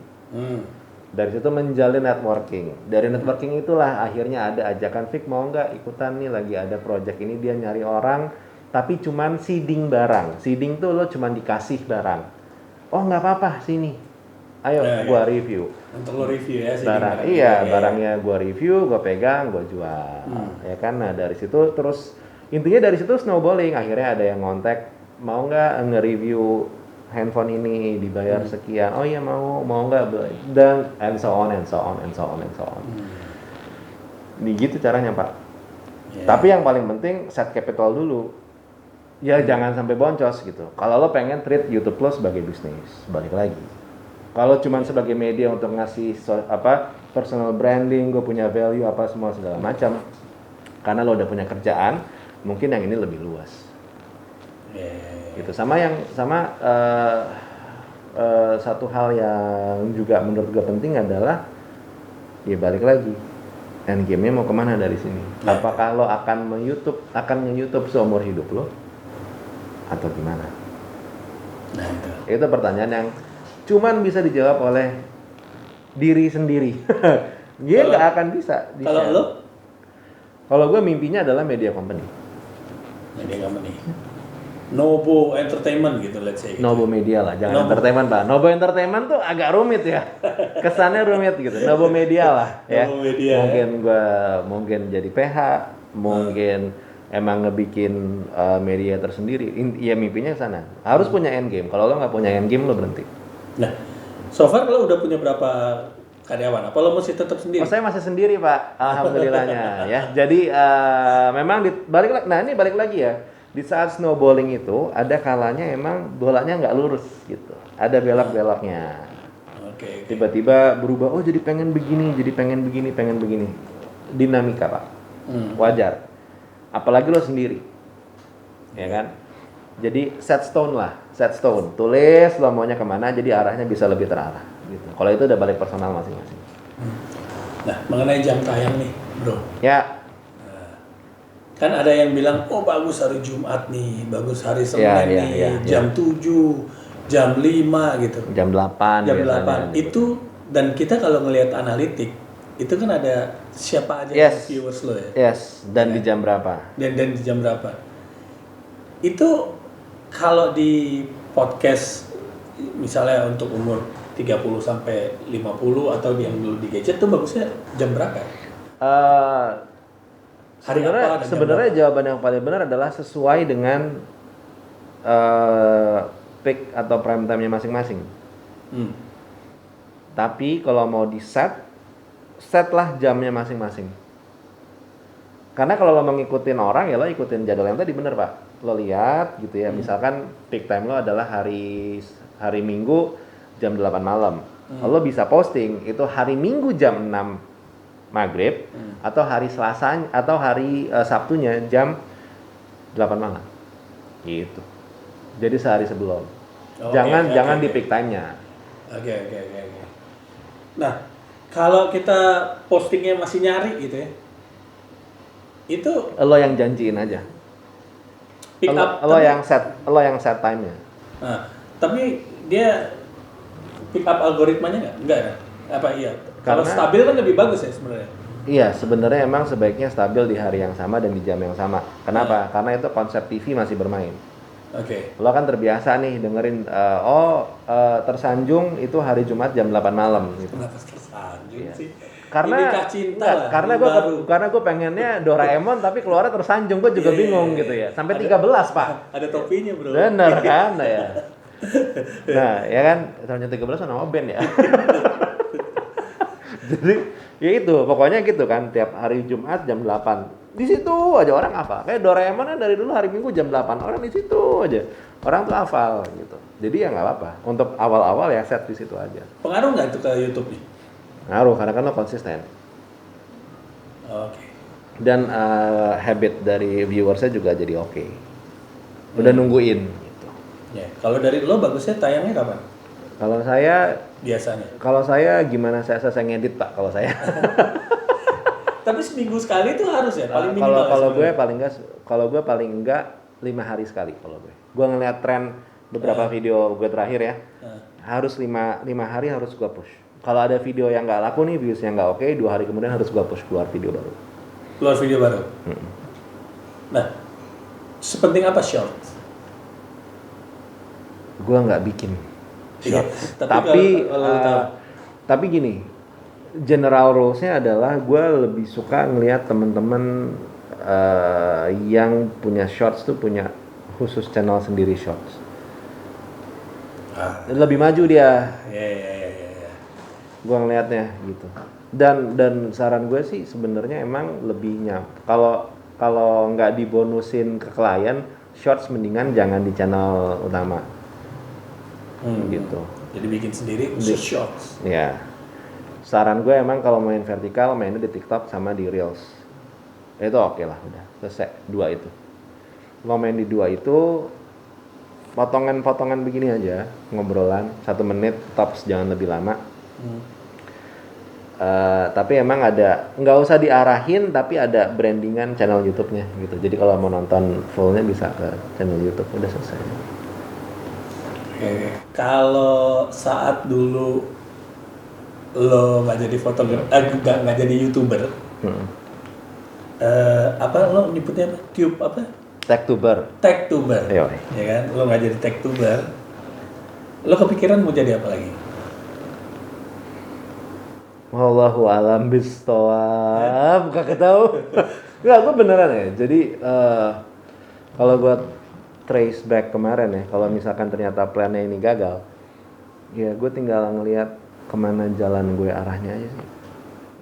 Speaker 2: Dari situ menjalin networking. Dari networking itulah akhirnya ada ajakan, Fik mau nggak ikutan nih, lagi ada project ini, dia nyari orang, tapi cuman seeding barang. Seeding tuh lo cuman dikasih barang. Oh nggak apa-apa, sini, ayo gua review.
Speaker 1: Untuk lo review ya
Speaker 2: barang. Barangnya gua review, gua pegang, gua jual. Ya kan, nah dari situ terus intinya dari situ snowballing. Akhirnya ada yang ngontek, mau nggak nge-review handphone ini, dibayar sekian. Oh iya mau nggak, dan and so on. Ini gitu caranya Pak. Tapi yang paling penting set capital dulu. Ya jangan sampai boncos gitu. Kalau lo pengen treat YouTube Plus sebagai bisnis, balik lagi. Kalau cuma sebagai media untuk ngasih personal branding, gue punya value apa semua segala macam, karena lo udah punya kerjaan, mungkin yang ini lebih luas. Gitu. satu hal yang juga menurut gue penting adalah ya balik lagi endgame-nya mau kemana dari sini? Apakah lo akan nge-YouTube seumur hidup lo atau gimana?
Speaker 1: Nah,
Speaker 2: itu pertanyaan yang cuman bisa dijawab oleh diri sendiri. Dia nggak akan bisa.
Speaker 1: Kalau lo?
Speaker 2: Kalau gue mimpinya adalah media company.
Speaker 1: Media company. Nobo Entertainment gitu, let's say. Gitu.
Speaker 2: Nobo Media lah, jangan Entertainment Pak. Nobo Entertainment tuh agak rumit ya. Kesannya rumit gitu. Nobo Media lah ya.
Speaker 1: Nobo Media.
Speaker 2: Mungkin jadi PH, mungkin emang ngebikin media tersendiri. Ya mimpinya ke sana. Harus punya endgame. Kalau lo nggak punya endgame lo berhenti.
Speaker 1: Nah, so far lo udah punya berapa karyawan? Apa lo masih tetap sendiri?
Speaker 2: Oh, saya masih sendiri Pak, alhamdulillahnya ya. Jadi memang ini balik lagi ya. Di saat snowballing itu ada kalanya emang bolanya nggak lurus gitu. Ada belok-beloknya.
Speaker 1: Oke.
Speaker 2: Tiba-tiba berubah, oh jadi pengen begini. Dinamika Pak. Wajar. Apalagi lo sendiri. Ya kan? Jadi set stone. Tulis lo maunya kemana, jadi arahnya bisa lebih terarah. Gitu. Kalau itu udah balik personal masing-masing.
Speaker 1: Nah, mengenai jam tayang nih, bro.
Speaker 2: Ya.
Speaker 1: Kan ada yang bilang, oh bagus hari Jumat nih, bagus hari Senin jam 7, jam 5 gitu.
Speaker 2: Jam 8.
Speaker 1: Jam 8. Itu, dan kita kalau ngelihat analitik, itu kan ada siapa aja yang viewers lo ya?
Speaker 2: Yes, dan di jam berapa?
Speaker 1: Dan di jam berapa? Itu kalau di podcast, misalnya untuk umur 30 sampai 50 atau yang dulu di gadget tuh bagusnya jam berapa?
Speaker 2: Sebenarnya jawaban yang paling benar adalah sesuai dengan peak atau prime time-nya masing-masing. Tapi kalau mau di setlah jamnya masing-masing. Karena kalau lo mau ngikutin orang ya lo ikutin jadwal yang tadi, bener Pak. Lo lihat gitu ya, misalkan peak time lo adalah hari Minggu jam 8 malam. Lo bisa posting itu hari Minggu jam 6 maghrib atau hari Selasa atau hari Sabtunya jam 8 malam gitu. Jadi sehari sebelum. Jangan di peak time-nya.
Speaker 1: Oke. Nah, kalau kita postingnya masih nyari gitu ya, itu
Speaker 2: lo yang janjiin aja. Lo yang set time-nya.
Speaker 1: Nah, tapi dia pick up algoritmanya enggak ya? Apa iya? Kalau stabil kan lebih bagus ya sebenarnya.
Speaker 2: Iya, sebenarnya emang sebaiknya stabil di hari yang sama dan di jam yang sama. Kenapa? Karena itu konsep TV masih bermain.
Speaker 1: Oke.
Speaker 2: Lo kan terbiasa nih dengerin tersanjung itu hari Jumat jam 8 malam gitu.
Speaker 1: Kenapa tersanjung sih?
Speaker 2: Karena gue pengennya Doraemon tapi keluarnya tersanjung, gue juga bingung gitu ya. Sampai 13 Pak.
Speaker 1: Ada topinya bro.
Speaker 2: Bener kan ya. Nah ya kan tahunnya 13 nama band ya. Jadi ya itu pokoknya gitu kan, tiap hari Jumat jam 8 di situ aja orang hafal. Kayak Doraemon kan dari dulu hari Minggu jam 8 orang di situ aja. Orang tuh hafal gitu. Jadi ya nggak apa-apa. Untuk awal-awal ya set di situ aja.
Speaker 1: Pengaruh nggak itu ke YouTube nih?
Speaker 2: Ngaruh karena kan lo konsisten.
Speaker 1: Oke.
Speaker 2: Dan habit dari viewersnya juga jadi oke. Udah nungguin gitu.
Speaker 1: Ya, kalau dari lo bagusnya tayangnya kapan?
Speaker 2: Kalau saya
Speaker 1: biasanya.
Speaker 2: Kalau saya gimana saya ngedit Pak kalau saya.
Speaker 1: Tapi seminggu sekali itu harus ya paling minimal.
Speaker 2: Kalau gue paling enggak 5 hari sekali kalau gue. Gue ngeliat tren beberapa video gue terakhir ya. Harus 5 hari harus gue push. Kalau ada video yang nggak laku nih, viewsnya nggak oke, 2 hari kemudian harus gue push keluar video baru.
Speaker 1: Nah, sepenting apa short?
Speaker 2: Gue nggak bikin short. Tapi gini, general rules-nya adalah gue lebih suka ngelihat teman-teman yang punya shorts tuh punya khusus channel sendiri shorts. Lebih maju dia. Gue ngelihatnya gitu. Dan saran gue sih sebenarnya emang lebih kalau nggak dibonusin ke klien, shorts mendingan jangan di channel utama. Gitu.
Speaker 1: Jadi bikin sendiri khusus shorts.
Speaker 2: Ya. Saran gue emang kalau main vertikal mainnya di TikTok sama di Reels. Itu oke lah udah selesai 2 itu. Lo main di 2 itu potongan-potongan begini aja, ngobrolan 1 menit, tops jangan lebih lama. Tapi emang nggak usah diarahin, tapi ada brandingan channel YouTube-nya gitu. Jadi kalau mau nonton fullnya bisa ke channel YouTube, udah selesai.
Speaker 1: Kalau saat dulu lo nggak jadi fotografer, nggak jadi YouTuber, apa lo nyebutnya apa? Tube apa? Techtuber, ya kan? Lo nggak jadi Techtuber, lo kepikiran mau jadi apa lagi?
Speaker 2: Wallahu alam bishawab, gak tahu. Enggak, gue beneran ya. Jadi kalau gue trace back kemarin ya, kalau misalkan ternyata plannya ini gagal, ya gue tinggal ngelihat kemana jalan gue arahnya aja sih.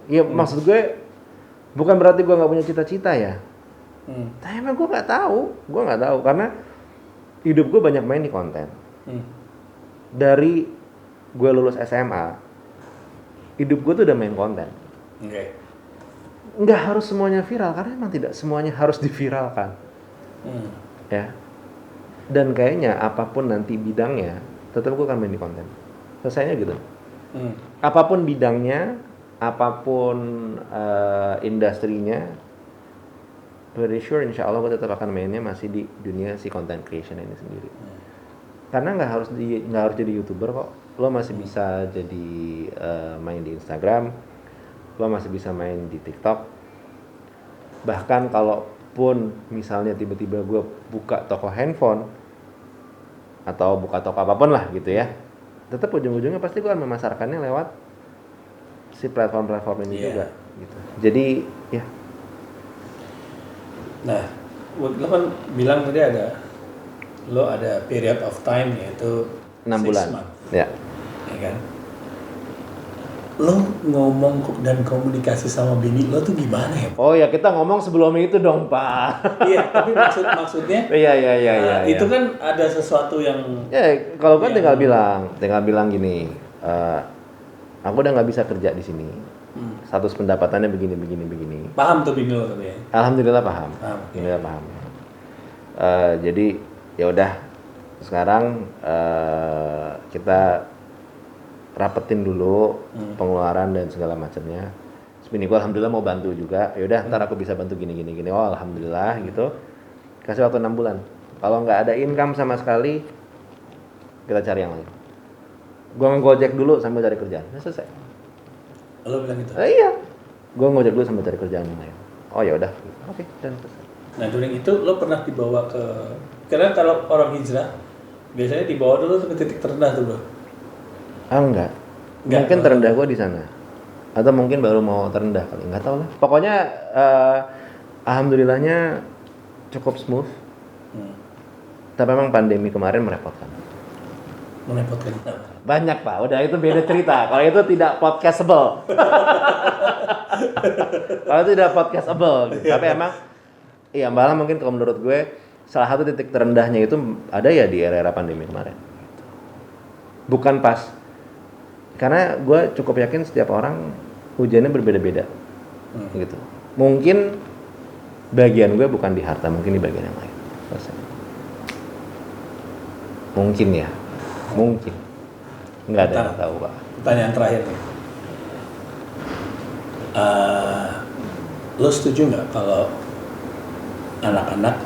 Speaker 2: Iya, maksud gue bukan berarti gue nggak punya cita-cita ya. Tapi emang gue nggak tahu karena hidup gue banyak main di konten. Dari gue lulus SMA, hidup gue tuh udah main konten. Nggak harus semuanya viral, karena emang tidak semuanya harus diviralkan. Ya. Dan kayaknya apapun nanti bidangnya, tetap gue akan main di konten. Selesainya gitu. Apapun bidangnya, apapun industrinya, very sure insya Allah gue tetap akan mainnya masih di dunia si content creation ini sendiri. Karena nggak harus jadi YouTuber kok. Lo masih bisa jadi main di Instagram, lo masih bisa main di TikTok. Bahkan kalaupun misalnya tiba-tiba gue buka toko handphone atau buka toko apapun lah gitu ya, tetap ujung-ujungnya pasti gue akan memasarkannya lewat si platform-platform ini juga gitu. Jadi ya.
Speaker 1: Nah, lo kan bilang tadi lo ada period of time yaitu
Speaker 2: 6 bulan. Ya
Speaker 1: kan? Lo ngomong dan komunikasi sama bini lo tuh gimana ya?
Speaker 2: Oh ya, kita ngomong sebelum itu dong, Pak.
Speaker 1: Iya, tapi maksudnya
Speaker 2: Iya.
Speaker 1: Itu kan ada sesuatu yang
Speaker 2: kalau kan tinggal bilang gini, aku udah nggak bisa kerja di sini. Status pendapatannya begini.
Speaker 1: Paham tuh bini lo tapi ya?
Speaker 2: Alhamdulillah paham. Alhamdulillah paham. Jadi ya udah sekarang kita rapetin dulu pengeluaran dan segala macamnya. Bini gue alhamdulillah mau bantu juga. Ya udah ntar aku bisa bantu gini. Oh alhamdulillah gitu. Kasih waktu 6 bulan. Kalau nggak ada income sama sekali, kita cari yang lain. Gue ngegojek dulu sambil cari kerjaan. Nah, selesai.
Speaker 1: Lo bilang gitu?
Speaker 2: Iya. Gue ngojek dulu sambil cari kerjaan yang lain. Oh ya udah. Oke, dan selesai.
Speaker 1: Nah, during itu lo pernah dibawa karena kalau orang hijrah biasanya dibawa dulu ke titik terendah tuh, bro.
Speaker 2: Enggak. Mungkin terendah gue di sana. Atau mungkin baru mau terendah kali, nggak tahu lah. Pokoknya alhamdulillahnya cukup smooth. Tapi memang pandemi kemarin merepotkan. Banyak, Pak. Udah itu beda cerita. Kalau itu tidak podcastable. Kalau itu tidak podcastable. Tapi emang iya, malah mungkin kalau menurut gue salah satu titik terendahnya itu ada ya di era pandemi kemarin. Bukan pas. Karena gue cukup yakin setiap orang ujiannya berbeda-beda. Gitu. Mungkin bagian gue bukan di harta, mungkin di bagian yang lain. Mungkin ya. Mungkin. Nggak ada yang tahu, Pak.
Speaker 1: Pertanyaan terakhir nih. Lo setuju nggak kalau anak-anak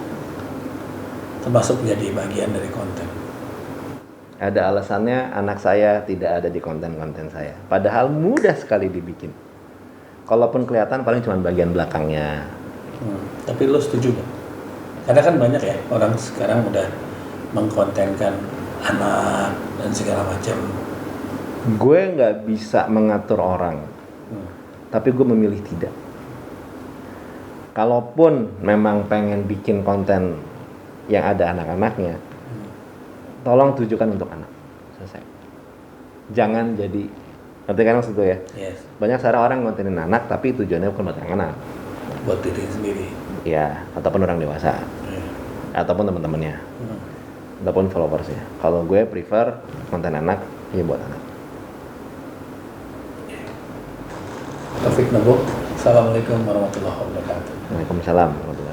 Speaker 1: termasuk menjadi bagian dari konten?
Speaker 2: Ada alasannya anak saya tidak ada di konten-konten saya. Padahal mudah sekali dibikin. Kalaupun kelihatan paling cuma bagian belakangnya.
Speaker 1: Tapi lo setuju nggak? Karena kan banyak ya orang sekarang udah mengkontenkan anak dan segala macam.
Speaker 2: Gue nggak bisa mengatur orang. Tapi gue memilih tidak. Kalaupun memang pengen bikin konten yang ada anak-anaknya, tolong tujukan untuk anak. Selesai. Jangan jadi, nanti kan maksud gue ya.
Speaker 1: Yes.
Speaker 2: Banyak sekarang orang ngontenin anak tapi tujuannya bukan buat anak.
Speaker 1: Buat diri sendiri.
Speaker 2: Iya, ataupun orang dewasa. Ataupun teman-temannya. Ataupun followersnya. Kalau gue prefer konten anak, ya buat anak.
Speaker 1: Taufik Nabo. Assalamualaikum warahmatullahi wabarakatuh.
Speaker 2: Waalaikumsalam warahmatullahi wabarakatuh.